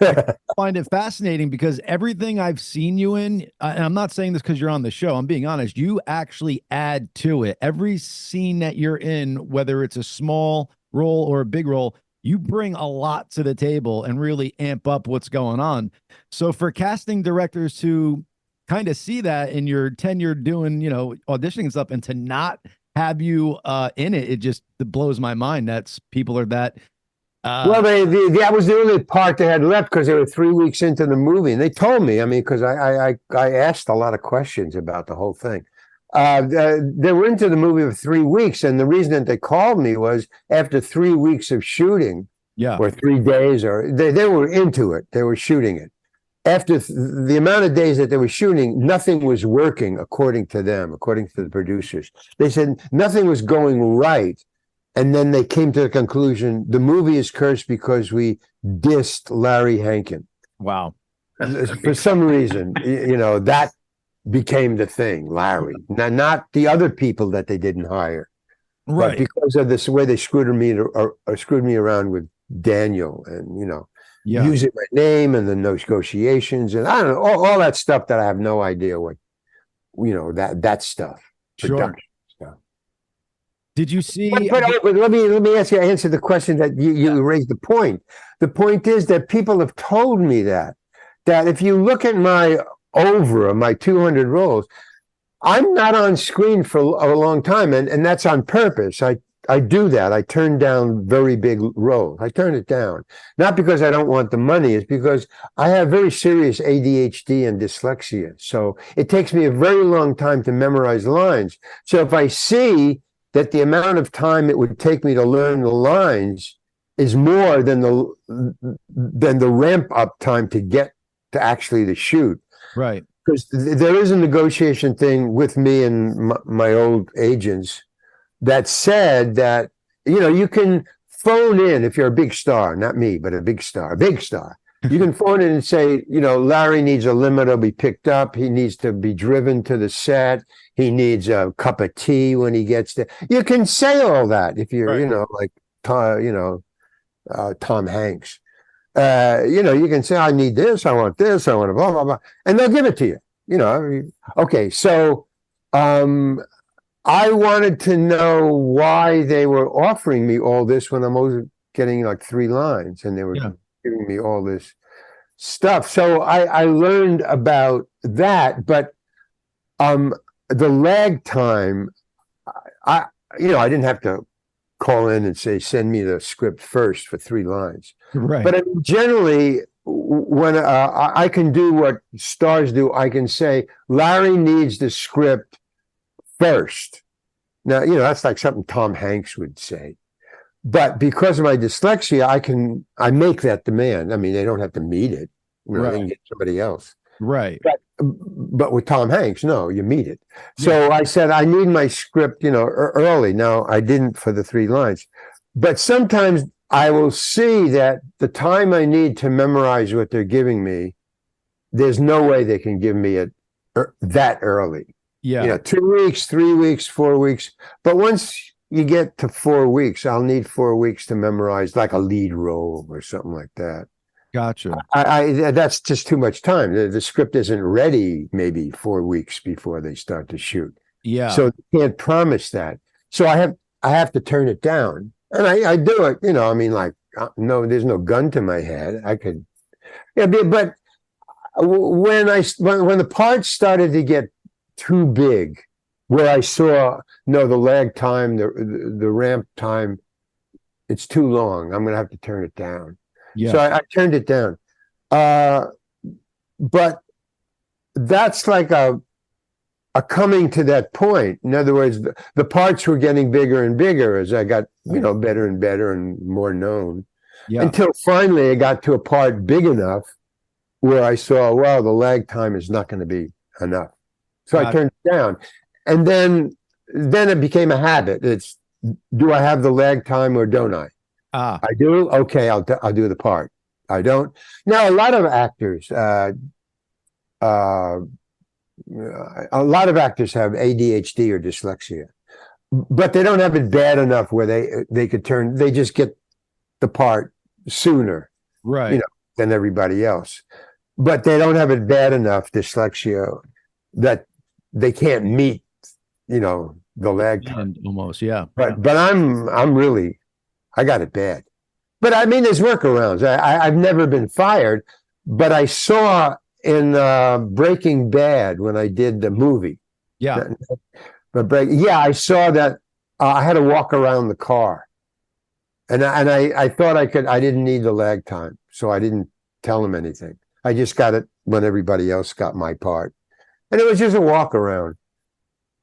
I find it fascinating because everything I've seen you in, and I'm not saying this because you're on the show, I'm being honest, you actually add to it. Every scene that you're in, whether it's a small role or a big role, you bring a lot to the table and really amp up what's going on. So for casting directors to kind of see that in your tenure doing, auditioning and stuff, and to not have you in it, it just blows my mind. That's people are that. Well, that was the only part they had left because they were 3 weeks into the movie, and they told me. I mean, because I asked a lot of questions about the whole thing. They were into the movie for 3 weeks, and the reason that they called me was after 3 weeks of shooting, Yeah. or 3 days, or they were into it. They were shooting it. After the amount of days that they were shooting, nothing was working according to them, according to the producers. They said nothing was going right. And then they came to the conclusion, the movie is cursed because we dissed Larry Hankin. Wow. For some reason, that became the thing, Larry. Not the other people that they didn't hire. But Right. because of this way they screwed me around with Daniel and, Yeah. using my name and the negotiations and I don't know, all that stuff that I have no idea what, that stuff. Sure. Production stuff. Did you see? But let me answer the question that you raised the point. The point is that people have told me that if you look at my 200 roles, I'm not on screen for a long time, and that's on purpose. I do that. I turn down very big roles. I turn it down, not because I don't want the money. It's because I have very serious ADHD and dyslexia. So it takes me a very long time to memorize lines. So if I see that the amount of time it would take me to learn the lines is more than the ramp up time to get to actually the shoot. Right. Because there is a negotiation thing with me and my old agents that said that, you can phone in if you're a big star, not me, but a big star. You can phone in and say, Larry needs a limo to be picked up. He needs to be driven to the set. He needs a cup of tea when he gets there. You can say all that if you're, Right. like, Tom Hanks. You can say, I need this, I want this, I want to blah, blah, blah. And they'll give it to you. Okay, so I wanted to know why they were offering me all this when I'm only getting like 3 lines and they were giving me all this stuff. So I learned about that, but the lag time, I didn't have to call in and say, send me the script first for 3 lines. Right. But generally, when I can do what stars do, I can say, Larry needs the script first. Now, that's like something Tom Hanks would say. But because of my dyslexia, I make that demand. I mean, they don't have to meet it. You know, they can get somebody else. Right. But with Tom Hanks, no, you meet it. Yeah. So I said, I need my script, you know, early. Now, I didn't for the 3 lines. But sometimes I will see that the time I need to memorize what they're giving me, there's no way they can give me it that early. Yeah. You know, 2 weeks, 3 weeks, 4 weeks. But once you get to 4 weeks, I'll need 4 weeks to memorize like a lead role or something like that. Gotcha. That's just too much time. The script isn't ready maybe 4 weeks before they start to shoot. Yeah. So they can't promise that. So I have to turn it down. And I do it, you know, I mean, like, no, there's no gun to my head. I could, yeah, but when the parts started to get too big, where I saw, no, the lag time, the ramp time, it's too long. I'm going to have to turn it down. Yeah. So I turned it down. But that's like a coming to that point. In other words, the parts were getting bigger and bigger as I got, you know, better and better and more known. Yeah. Until finally I got to a part big enough where I saw, well, the lag time is not going to be enough. So I turned it down. And then it became a habit. It's, do I have the lag time or don't I? I do. Okay, I'll do the part. I don't. Now, a lot of actors have ADHD or dyslexia, but they don't have it bad enough where they just get the part sooner, right, you know, than everybody else. But they don't have it bad enough, dyslexia, that they can't meet, you know, the lag time. Almost, yeah. But I'm really, I got it bad. But I mean, there's workarounds. I've never been fired, but I saw in Breaking Bad when I did the movie. Yeah. I saw that I had to walk around the car. And I thought I didn't need the lag time. So I didn't tell him anything. I just got it when everybody else got my part. And it was just a walk around.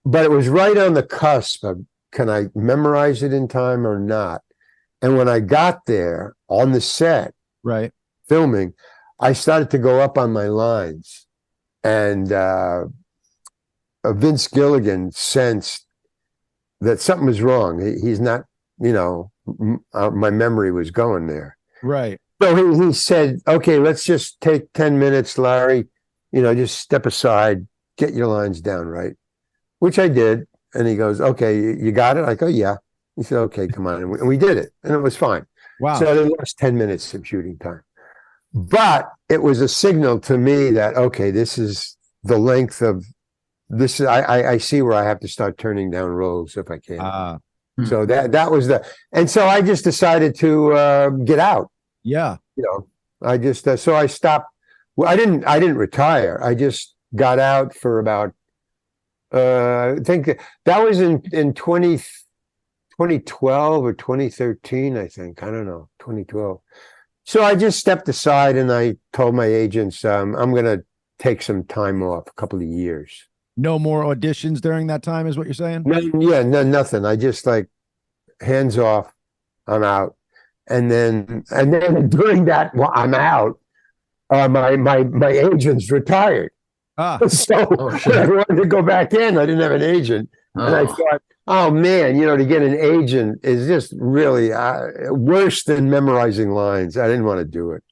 But it was right on the cusp of, can I memorize it in time or not? And when I got there on the set, right, filming, I started to go up on my lines. And Vince Gilligan sensed that something was wrong. He's not, you know, my memory was going there. Right. So he said, okay, let's just take 10 minutes, Larry, you know, just step aside, get your lines down right, which I did. And he goes, okay, you got it? I go, yeah. He said, okay, come on. And we did it. And it was fine. Wow. So they lost 10 minutes of shooting time. But it was a signal to me that, okay, this is the length of this. I see where I have to start turning down roles if I can. So that was and so I just decided to get out. Yeah. You know, I just, so I stopped. Well, I didn't retire. I just got out for about, I think that was in 2012 or 2013, I think. I don't know, 2012. So I just stepped aside and I told my agents, I'm going to take some time off, a couple of years. No more auditions during that time is what you're saying? No, nothing. I just like hands off, I'm out. And then during that, while I'm out, my agents retired. So when I wanted to go back in, I didn't have an agent. And I thought, oh man, you know, to get an agent is just really worse than memorizing lines. I didn't want to do it.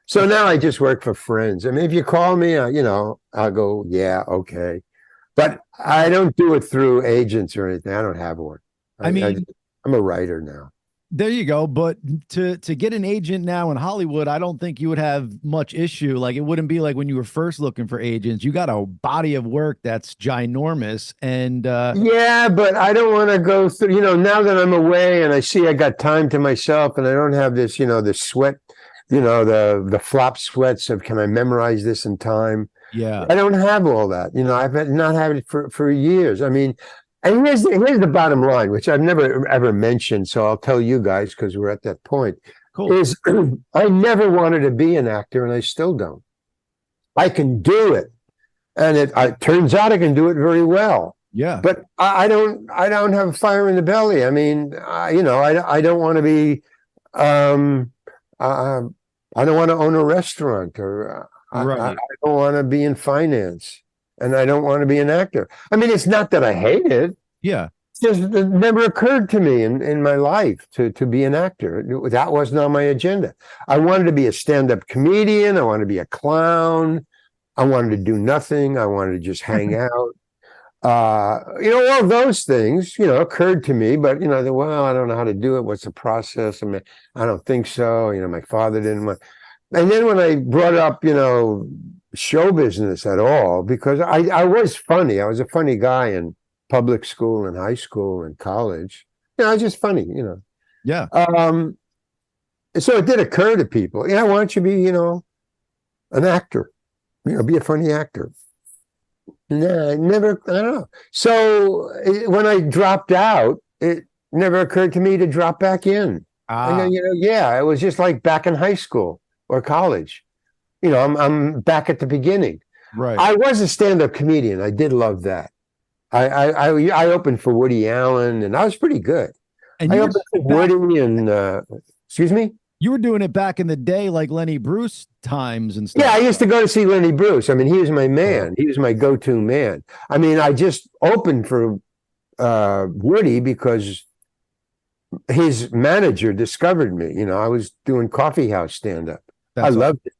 So now I just work for friends. I mean, if you call me, you know, I'll go, yeah, okay. But I don't do it through agents or anything. I don't have one. I'm a writer now. There you go. But to get an agent now in Hollywood, I don't think you would have much issue. Like, it wouldn't be like when you were first looking for agents. You got a body of work that's ginormous. And yeah, but I don't want to go through, you know, now that I'm away and I see I got time to myself and I don't have this, you know, the sweat, you know, the flop sweats of, can I memorize this in time? Yeah. I don't have all that. You know, I've not had it for years. I mean, and here's the bottom line, which I've never ever mentioned, so I'll tell you guys because we're at that point. Cool. Is I never wanted to be an actor, and I still don't. I can do it, and it turns out I can do it very well. Yeah. But I don't have fire in the belly. I mean, I don't want to be, um, I don't want to own a restaurant, or I Right. don't want to be in finance, and I don't want to be an actor. I mean, it's not that I hate it. Yeah. It's just it never occurred to me in my life to be an actor. That wasn't on my agenda. I wanted to be a stand-up comedian. I wanted to be a clown. I wanted to do nothing. I wanted to just hang out. All those things, occurred to me, but well, I don't know how to do it. What's the process? I mean, I don't think so. My father didn't want. And then when I brought up, show business at all, because I was funny. I was a funny guy in public school and high school and college. I was just funny, Yeah. So it did occur to people, why don't you be, an actor, be a funny actor. No, I don't know. So when I dropped out, it never occurred to me to drop back in. And it was just like back in high school or college. I'm back at the beginning. Right. I was a stand-up comedian. I did love that. I opened for Woody Allen, and I was pretty good. And I opened for Woody, and excuse me. You were doing it back in the day, like Lenny Bruce times and stuff. Yeah, I used to go to see Lenny Bruce. I mean, he was my man. He was my go-to man. I mean, I just opened for Woody because his manager discovered me. I was doing coffee house stand-up. I loved it.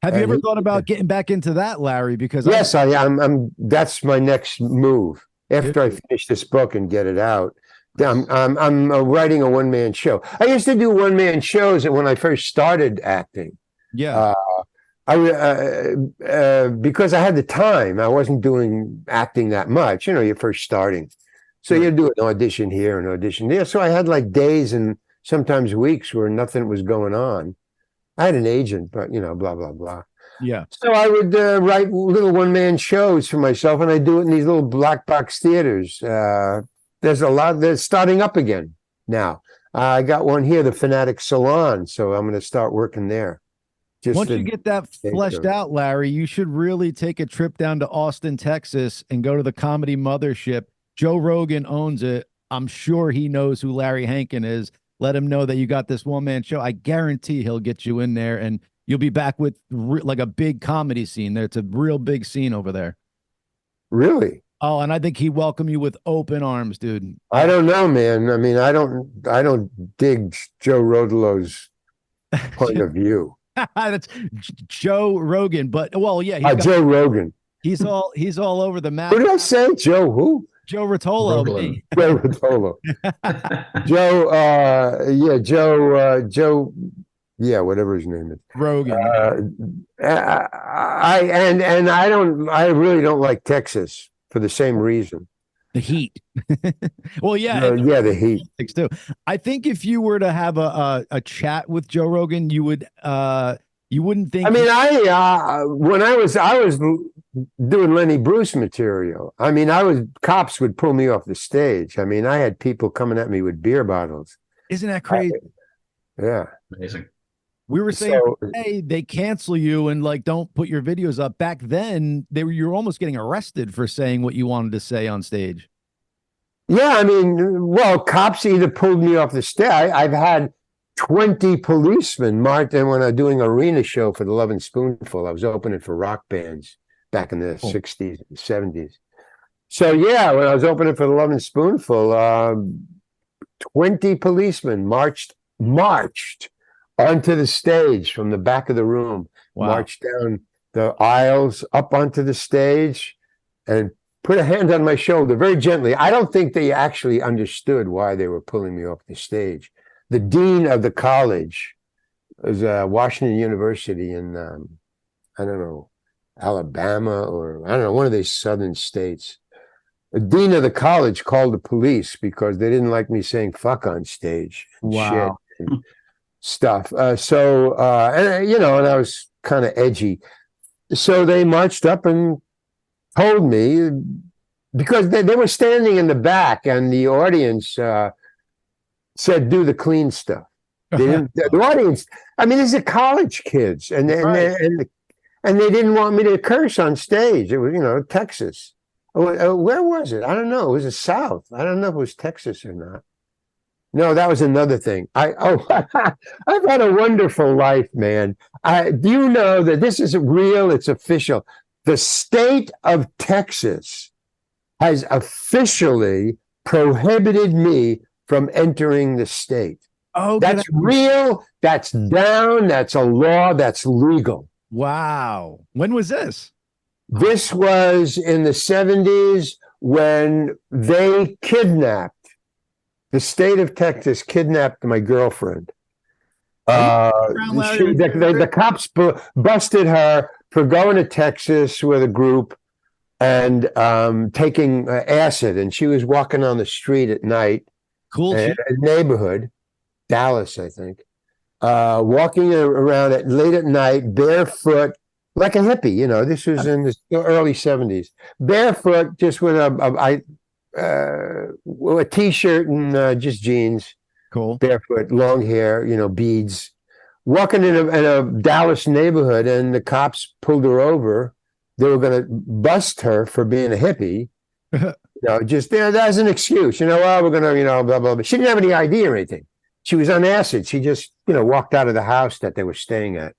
Have you ever thought about getting back into that, Larry? Because yes, I'm. That's my next move after I finish this book and get it out. I'm writing a one-man show. I used to do one-man shows when I first started acting. Yeah. Because I had the time. I wasn't doing acting that much. You're first starting. So you do an audition here, an audition there. So I had like days and sometimes weeks where nothing was going on. I had an agent, but blah, blah, blah. Yeah. So I would write little one-man shows for myself, and I do it in these little black box theaters. There's a lot that's starting up again now. I got one here, the Fanatic Salon, so I'm going to start working there. Once you get that fleshed out, Larry, you should really take a trip down to Austin, Texas, and go to the Comedy Mothership. Joe Rogan owns it. I'm sure he knows who Larry Hankin is. Let him know that you got this one-man show. I guarantee he'll get you in there, and you'll be back with like a big comedy scene there. It's a real big scene over there. Really? Oh, and I think he'd welcome you with open arms, dude. I don't know, man. I mean, I don't dig Joe Rodolo's point of view. That's Joe Rogan, but yeah, Joe Rogan. He's all over the map. Who did I say? Joe who? Joe Rotolo. Joe Rotolo. Joe. Yeah, whatever his name is. Rogan. I really don't like Texas for the same reason. The heat. Well, yeah. The heat. Too. I think if you were to have a chat with Joe Rogan, you wouldn't think. I mean, when I was doing Lenny Bruce material. I mean, cops would pull me off the stage. I mean, I had people coming at me with beer bottles. Isn't that crazy? Yeah. Amazing. We were saying, hey, they cancel you and like don't put your videos up. Back then, you're almost getting arrested for saying what you wanted to say on stage. Yeah, I mean, well, cops either pulled me off the stage. I've had 20 policemen marked, and when I was doing an arena show for the Love and Spoonful, I was opening for rock bands back in the 60s and 70s. So yeah, when I was opening for the Love and Spoonful, 20 policemen marched onto the stage from the back of the room, marched down the aisles up onto the stage, and put a hand on my shoulder very gently. I don't think they actually understood why they were pulling me off the stage. The dean of the college was Washington University in, I don't know, Alabama, or I don't know, one of these southern states. The dean of the college called the police because they didn't like me saying fuck on stage. Wow. Shit and stuff. And I was kind of edgy. So they marched up and told me, because they were standing in the back and the audience said, do the clean stuff. They didn't, the audience, I mean, these are college kids, and they didn't want me to curse on stage. It was, Texas. Where was it? I don't know. It was the South. I don't know if it was Texas or not. No, that was another thing. I've had a wonderful life, man. Do you know that this is real? It's official. The state of Texas has officially prohibited me from entering the state. Oh, That's real. That's down. That's a law. That's legal. Wow. When was this? This was in the 70s when they kidnapped, the state of Texas kidnapped my girlfriend. The cops busted her for going to Texas with a group and taking acid. And she was walking on the street at night. Cool. In a neighborhood, Dallas, I think, walking around late at night, barefoot, like a hippie. You know, this was in the early 70s. Barefoot, just with a t-shirt and just jeans. Cool. Barefoot, long hair, you know, beads. Walking in a Dallas neighborhood, and the cops pulled her over. They were going to bust her for being a hippie. Just as an excuse. Well, we're going to, blah, blah, blah. She didn't have any ID or anything. She was on acid. She just, walked out of the house that they were staying at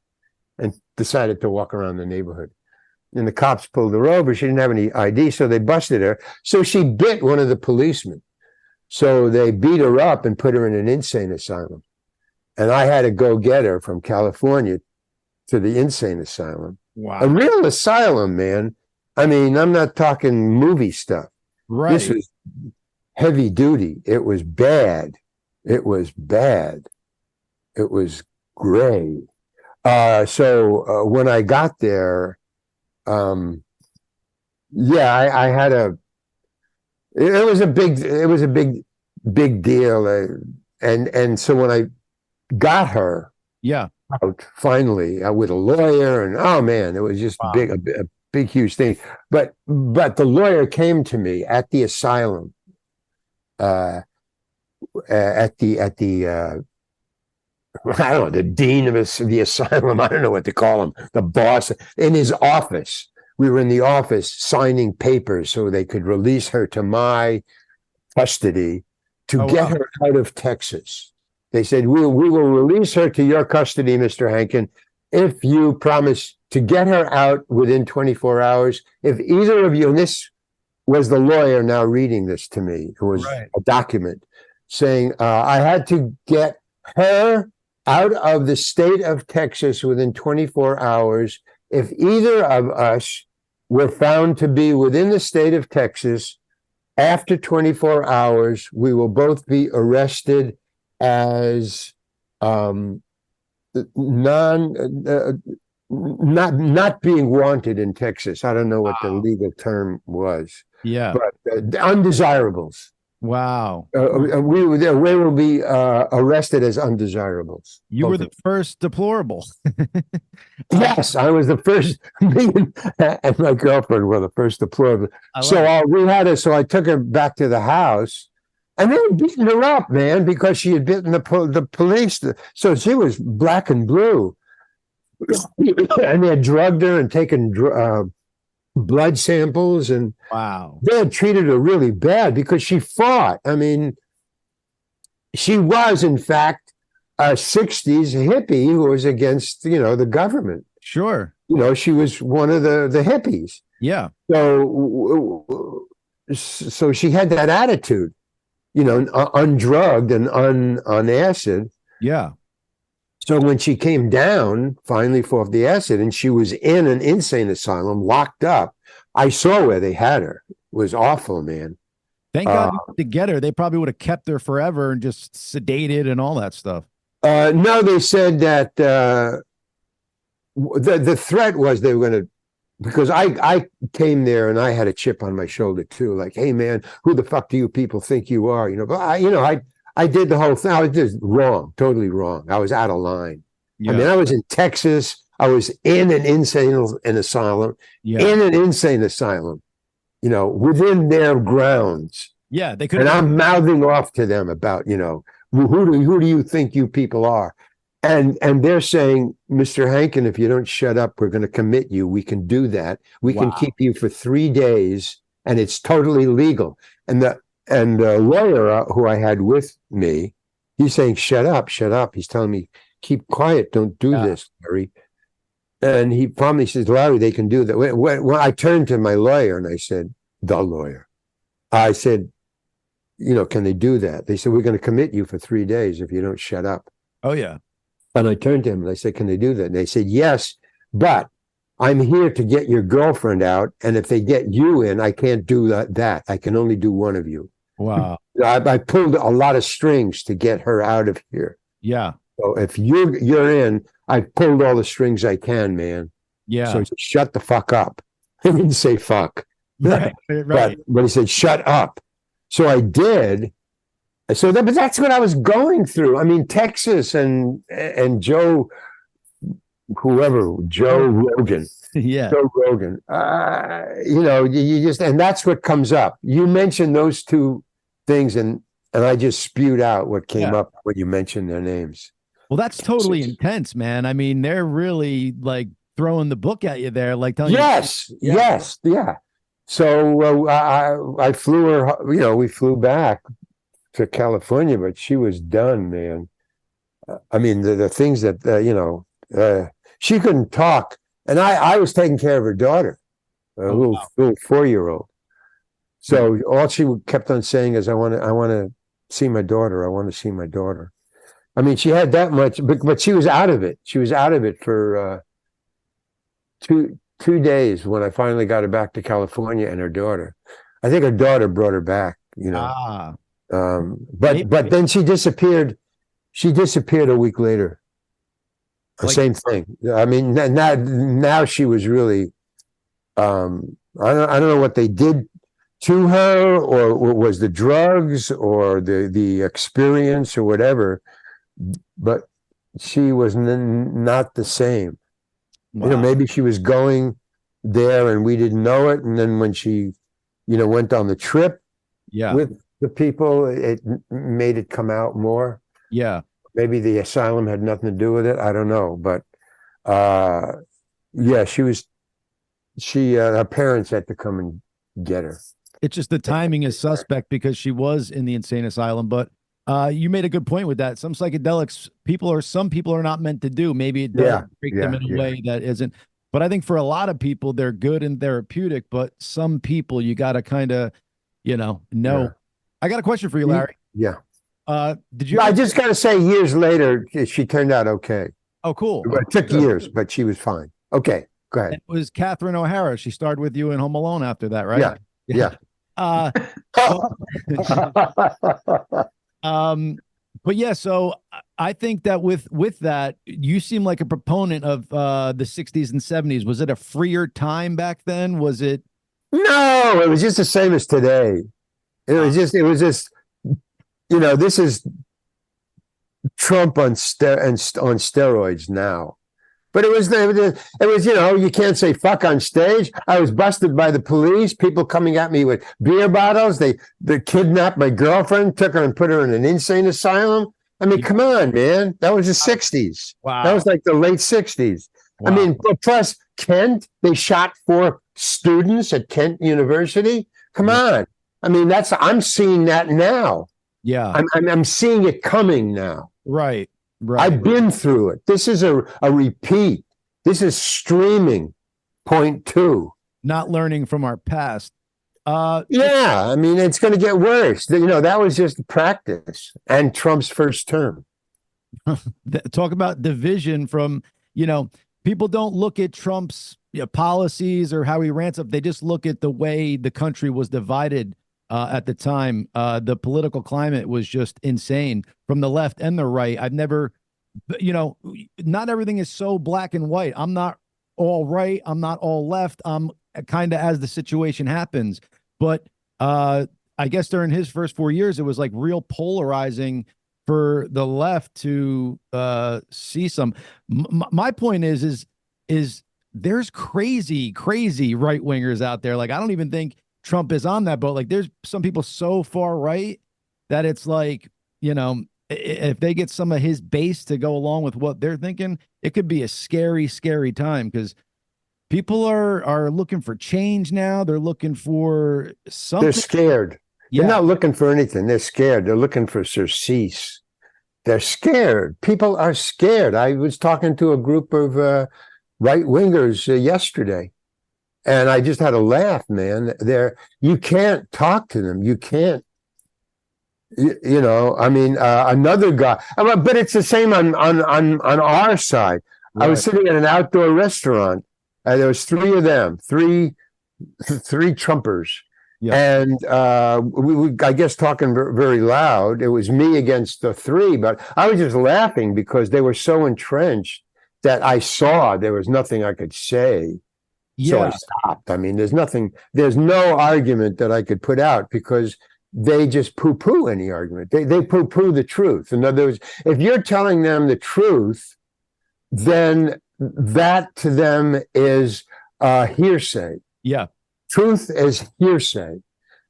and decided to walk around the neighborhood. And the cops pulled her over. She didn't have any ID, so they busted her. So she bit one of the policemen. So they beat her up and put her in an insane asylum. And I had to go get her from California to the insane asylum. Wow. A real asylum, man. I mean, I'm not talking movie stuff. Right. This was heavy duty. It was bad. It was bad. It was gray. So when I got there, I had it was a big deal. And so when I got her out finally with a lawyer, and oh man, it was just a big, huge thing. But the lawyer came to me at the asylum, at the I don't know, the dean of the asylum. I don't know what to call him. The boss in his office. We were in the office signing papers so they could release her to my custody to get her out of Texas. They said, we will release her to your custody, Mr. Hankin, if you promise to get her out within 24 hours. If either of you, and this was the lawyer now reading this to me, it was a document saying, I had to get her out of the state of Texas within 24 hours. If either of us were found to be within the state of Texas after 24 hours, we will both be arrested as not being wanted in Texas. I don't know what the legal term was. Yeah, but undesirables. Wow. We will be arrested as undesirables. You were the first deplorable. Yes, I was the first. Me and my girlfriend were the first deplorable. So I took her back to the house, and they were beating her up, man, because she had bitten the police. So she was black and blue, and they had drugged her and taken blood samples, and they had treated her really bad because she fought. I mean, she was in fact a 60s hippie who was against the government. Sure. She was one of the hippies. Yeah. So she had that attitude, undrugged and on acid. Yeah. So when she came down finally off the acid and she was in an insane asylum, locked up, I saw where they had her. It was awful, man. Thank God to get her. They probably would have kept her forever and just sedated and all that stuff. No, they said that the threat was they were going to, because I came there and I had a chip on my shoulder too. Like, hey man, who the fuck do you people think you are? But I did the whole thing. I was just wrong, totally wrong. I was out of line. Yeah. I mean, I was in Texas. I was in an insane asylum, within their grounds. Yeah, they could. And I'm mouthing off to them about, who do you think you people are? And they're saying, Mr. Hankin, if you don't shut up, we're going to commit you. We can do that. We can keep you for 3 days and it's totally legal. And the lawyer who I had with me, he's saying, shut up, shut up. He's telling me, keep quiet, don't do this, Larry. And he finally says, Larry, they can do that. When I turned to my lawyer and I said, the lawyer, I said, can they do that? They said, we're going to commit you for 3 days if you don't shut up. Oh, yeah. And I turned to him and I said, can they do that? And they said, yes, but I'm here to get your girlfriend out. And if they get you in, I can't do that. I can only do one of you. Wow. I pulled a lot of strings to get her out of here. Yeah. So if you're in, I pulled all the strings I can, man. Yeah. So he said, shut the fuck up. He didn't say fuck. Right. But he said, shut up. So I did. So but that's what I was going through. I mean, Texas and Joe Rogan. Yeah. Joe Rogan. You just, and that's what comes up. You mentioned those two things, and I just spewed out what came up when you mentioned their names. Well, that's totally intense, man. I mean, they're really like throwing the book at you there, like telling you. Yes. So I flew her, we flew back to California, but she was done, man. I mean, the things that, she couldn't talk. And I was taking care of her daughter, little 4-year-old. So all she kept on saying is, I want to see my daughter. I want to see my daughter. I mean, she had that much, but she was out of it. She was out of it for 2 days when I finally got her back to California and her daughter. I think her daughter brought her back, But then she disappeared. She disappeared a week later. Same thing. I mean, now she was really. I don't know what they did to her, or was the drugs, or the experience, or whatever. But she was not the same. Wow. Maybe she was going there and we didn't know it. And then when she, went on the trip with the people, it made it come out more. Yeah. Maybe the asylum had nothing to do with it. I don't know. But her parents had to come and get her. It's just the timing is suspect because she was in the insane asylum. But you made a good point with that. Some psychedelics, some people are not meant to do. Maybe it does break them in a way that isn't. But I think for a lot of people, they're good and therapeutic. But some people, you got to kind of, know. Yeah. I got a question for you, Larry. Yeah. Did you? I just got to say, years later, she turned out okay. Oh, cool. It took years, but she was fine. Okay, go ahead. It was Catherine O'Hara. She starred with you in Home Alone after that, right? Yeah. But yeah, so I think that with that, you seem like a proponent of the 60s and 70s. Was it a freer time back then? Was it? No, it was just the same as today. It was just, this is Trump on steroids now. But it was, you can't say fuck on stage. I was busted by the police, people coming at me with beer bottles. They kidnapped my girlfriend, took her and put her in an insane asylum. I mean, come on, man. That was the 60s. Wow. That was like the late 60s. Wow. I mean, plus Kent, they shot 4 students at Kent University. Come on. I mean, I'm seeing that now. Yeah. I'm seeing it coming now. Right. I've been through it. This is a repeat. This is streaming point 2. Not learning from our past. I mean, it's going to get worse. That was just practice and Trump's first term. Talk about division from, people don't look at Trump's policies or how he rants up. They just look at the way the country was divided at the time. The political climate was just insane from the left and the right. I've never, not everything is so black and white. I'm not all right. I'm not all left. I'm kind of as the situation happens. But I guess during his first 4 years, it was like real polarizing for the left to see some. My point is there's crazy right wingers out there. Like, I don't even think Trump is on that boat. Like, there's some people so far right that it's like, if they get some of his base to go along with what they're thinking, it could be a scary time. Because People are looking for change now. They're looking for something. They're scared. Yeah. They're not looking for anything. They're scared. They're looking for surcease. They're scared. People are scared. I was talking to a group of right-wingers yesterday, and I just had a laugh, man. You can't talk to them. You can't, you know, I mean, another guy, but it's the same on our side. Right. I was sitting at an outdoor restaurant. There was three of them, three Trumpers. Yeah. And we I guess talking very loud. It was me against the three, but I was just laughing because they were so entrenched that I saw there was nothing I could say. So I stopped. I mean, there's no argument that I could put out because they just poo-poo any argument. They poo-poo the truth. In other words, if you're telling them the truth, then that to them is hearsay. Yeah. Truth is hearsay.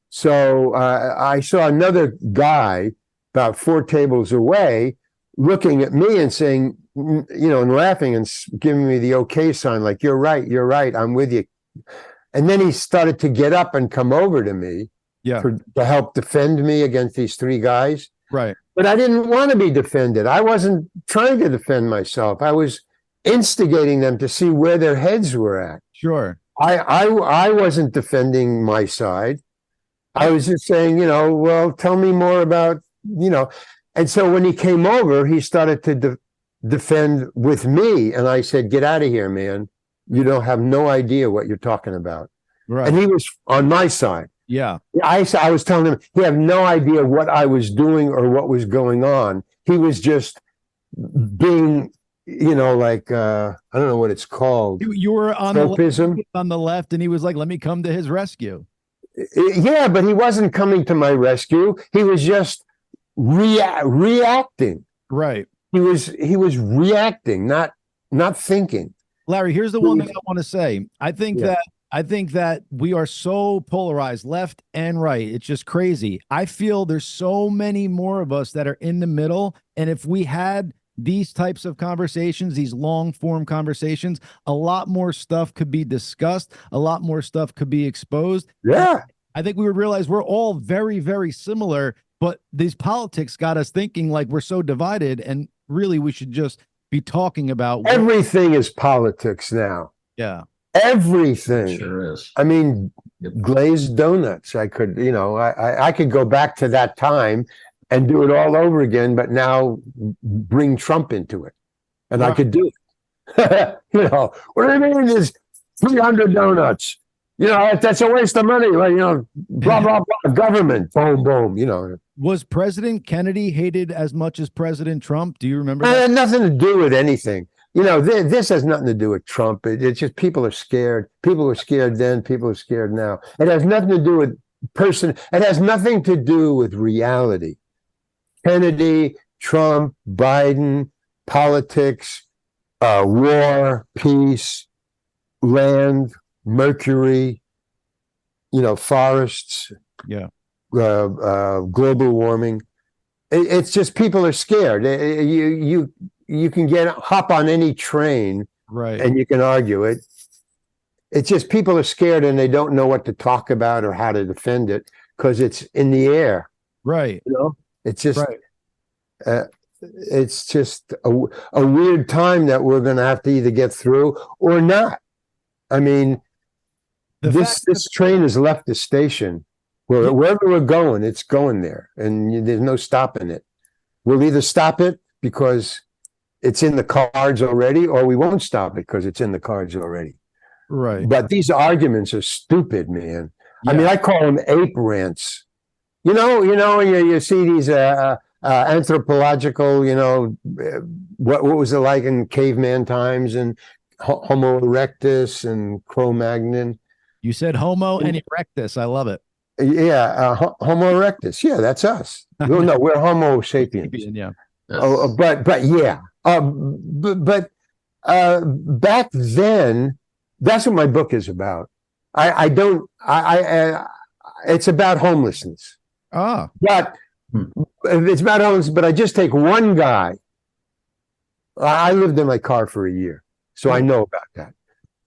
So I saw another guy about 4 tables away looking at me and saying, you know, and laughing and giving me the okay sign, like, you're right, I'm with you. And then he started to get up and come over to me to help defend me against these 3 guys. Right. But I didn't want to be defended. I wasn't trying to defend myself. I was instigating them to see where their heads were at. Sure. I wasn't defending my side. I was just saying, you know, well, tell me more about, you know. And so when he came over, he started to defend with me. And I said, get out of here, man. You don't have no idea what you're talking about. Right. And he was on my side. Yeah. I was telling him he had no idea what I was doing or what was going on. He was just being, you know, like, I don't know what it's called. You were on the left, and he was like, let me come to his rescue. Yeah, but he wasn't coming to my rescue. He was just reacting. Right. He was reacting, not thinking. Larry, here's the one thing I want to say. I think that we are so polarized, left and right. It's just crazy. I feel there's so many more of us that are in the middle. And if we had these types of conversations, these long form conversations, a lot more stuff could be discussed. A lot more stuff could be exposed. Yeah. I think we would realize we're all very, very similar, but these politics got us thinking like we're so divided, and really we should just be talking about everything is politics now. Yeah. Everything. It sure is. I mean, glazed donuts. I could, you know, I could go back to that time and do it all over again, but now bring Trump into it. And I could do it. You know, what do you mean there's 300 donuts? You know, that's a waste of money. Like, you know, blah, blah, blah, government, boom, boom, you know. Was President Kennedy hated as much as President Trump? Do you remember It that? had nothing to do with anything. You know, this has nothing to do with Trump. It's just people are scared. People were scared then. People are scared now. It has nothing to do with person. It has nothing to do with reality. Kennedy, Trump, Biden, politics, war, peace, land, Mercury, you know, forests, global warming. It's just people are scared. You can hop on any train, right, and you can argue it. It's just people are scared and they don't know what to talk about or how to defend it because it's in the air. Right. You know, it's just it's just a weird time that we're going to have to either get through or not. I mean, this train has left the station. Wherever we're going, it's going there, and there's no stopping it. We'll either stop it because it's in the cards already, or we won't stop it because it's in the cards already. Right. But these arguments are stupid, man. Yeah. I mean, I call them ape rants. You know, you see these anthropological, you know, what was it like in caveman times and Homo erectus and Cro-Magnon. You said Homo and erectus. I love it. Yeah, Homo erectus. Yeah, that's us. No, we're Homo sapiens. Yeah. Oh, but yeah. But back then, that's what my book is about. It's about homelessness. But it's about homelessness, but I just take one guy. I lived in my car for a year, so I know about that.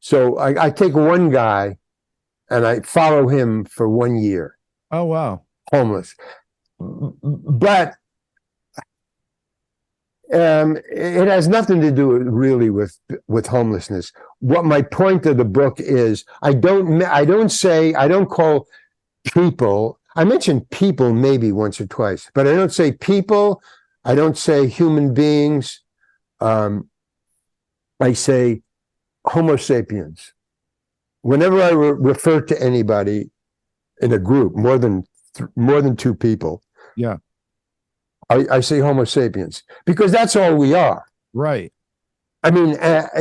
So I take one guy and I follow him for 1 year, Oh, wow. homeless. But it has nothing to do really with homelessness. What my point of the book is, I don't call people. I mention people maybe once or twice, but I don't say people. I don't say human beings. I say Homo sapiens. Whenever I refer to anybody in a group, more than two people, Yeah. I say Homo sapiens because that's all we are. Right. I mean,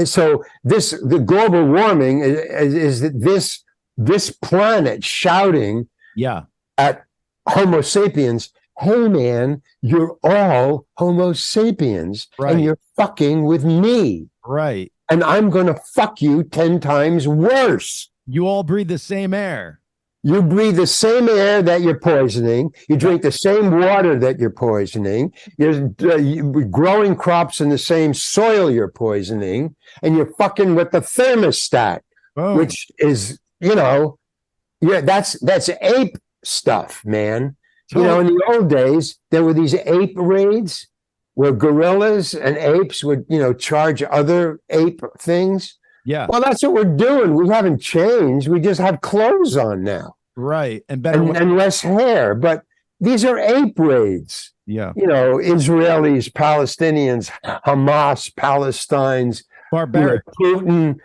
so the global warming is this planet shouting Yeah. at Homo sapiens, hey man, you're all Homo sapiens Right. and you're fucking with me. Right. And I'm going to fuck you 10 times worse. You all breathe the same air. You breathe the same air that you're poisoning. You drink the same water that you're poisoning. You're growing crops in the same soil you're poisoning. And you're fucking with the thermostat, Boom. which is, that's ape stuff, man. Totally. In the old days, there were these ape raids where gorillas and apes would, charge other ape things. Yeah. Well, that's what we're doing. We haven't changed. We just have clothes on now. Right. And better and less hair. But these are ape raids. Yeah. Israelis, Palestinians, Hamas, Palestinians, Barbaric. Putin,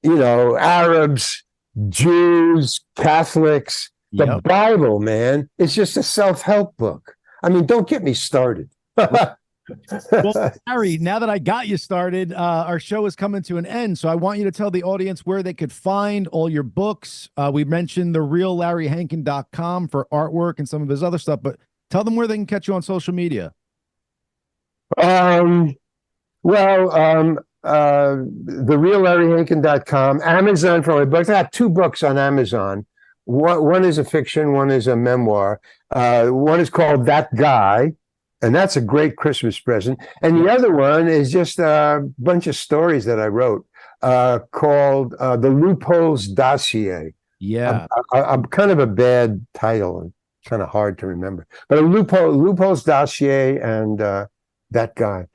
Arabs, Jews, Catholics. The Bible, man, it's just a self-help book. I mean, don't get me started. Well, Larry, now that I got you started, our show is coming to an end. So I want you to tell the audience where they could find all your books. We mentioned the reallarryhankin.com for artwork and some of his other stuff, but tell them where they can catch you on social media. The reallarryhankin.com, Amazon for my books. I got 2 books on Amazon. One is a fiction, one is a memoir. One is called That Guy, and that's a great Christmas present. And the other one is just a bunch of stories that I wrote called The Loopholes Dossier. Yeah. I'm kind of a bad title and kind of hard to remember. But a Loopholes Dossier and That Guy.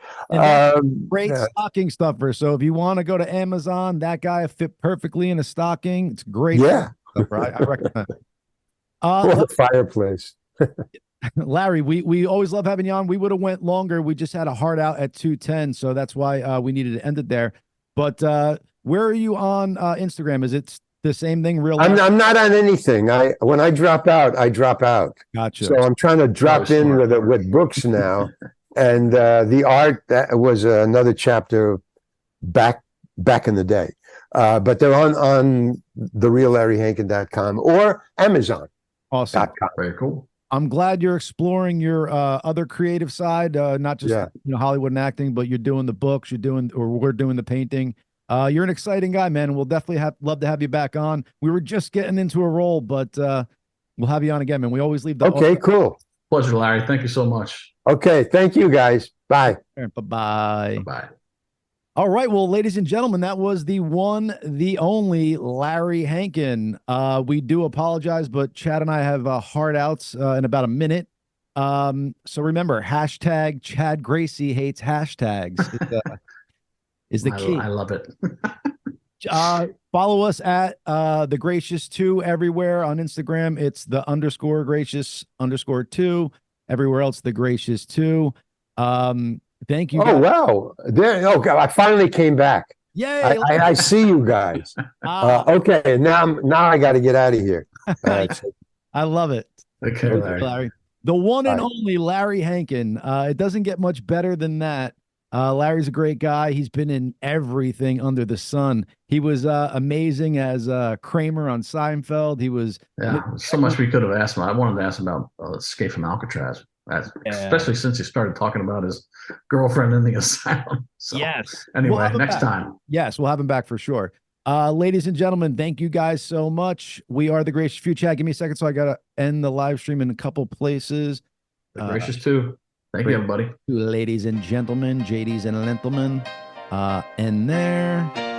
Great stocking stuffer. So if you want to go to Amazon, That Guy fit perfectly in a stocking. It's great. Yeah. I recommend it. Or the fireplace. Larry, we always love having you on. We would have went longer. We just had a hard out at 2:10, so that's why we needed to end it there. But where are you on Instagram? Is it the same thing? I'm not on anything. When I drop out, I drop out. Gotcha. So I'm trying to drop in with books now, and the art, that was another chapter back in the day. But they're on thereallarryhankin.com or Amazon. Awesome. Very cool. I'm glad you're exploring your other creative side, not just Hollywood and acting, but you're doing the books, we're doing the painting. You're an exciting guy, man. We'll definitely love to have you back on. We were just getting into a role, but we'll have you on again, man. We always leave the Okay, cool. Pleasure, Larry. Thank you so much. Okay, thank you, guys. Bye. Bye-bye. Bye. All right, well, ladies and gentlemen, that was the one, the only Larry Hankin. We do apologize, but Chad and I have hard outs in about a minute. So remember, hashtag Chad Gracey hates hashtags is the key. I love it. Follow us at the Gracious 2 everywhere on Instagram. It's the _Gracious_2. Everywhere else, the Gracious 2. Thank you. Oh, wow. God, I finally came back. Yay. I see you guys. Okay. Now I got to get out of here. I love it. Okay, Larry. The one and only Larry Hankin. It doesn't get much better than that. Larry's a great guy. He's been in everything under the sun. He was amazing as Kramer on Seinfeld. He was so much we could have asked him. I wanted to ask him about Escape from Alcatraz. Especially since he started talking about his girlfriend in the asylum. So, yes. Anyway, next time. Yes, we'll have him back for sure. Ladies and gentlemen, thank you guys so much. We are the Gracious Few. Chad, give me a second so I got to end the live stream in a couple places. The Gracious 2. Thank you, everybody. Ladies and gentlemen, JDs and gentlemen. And there.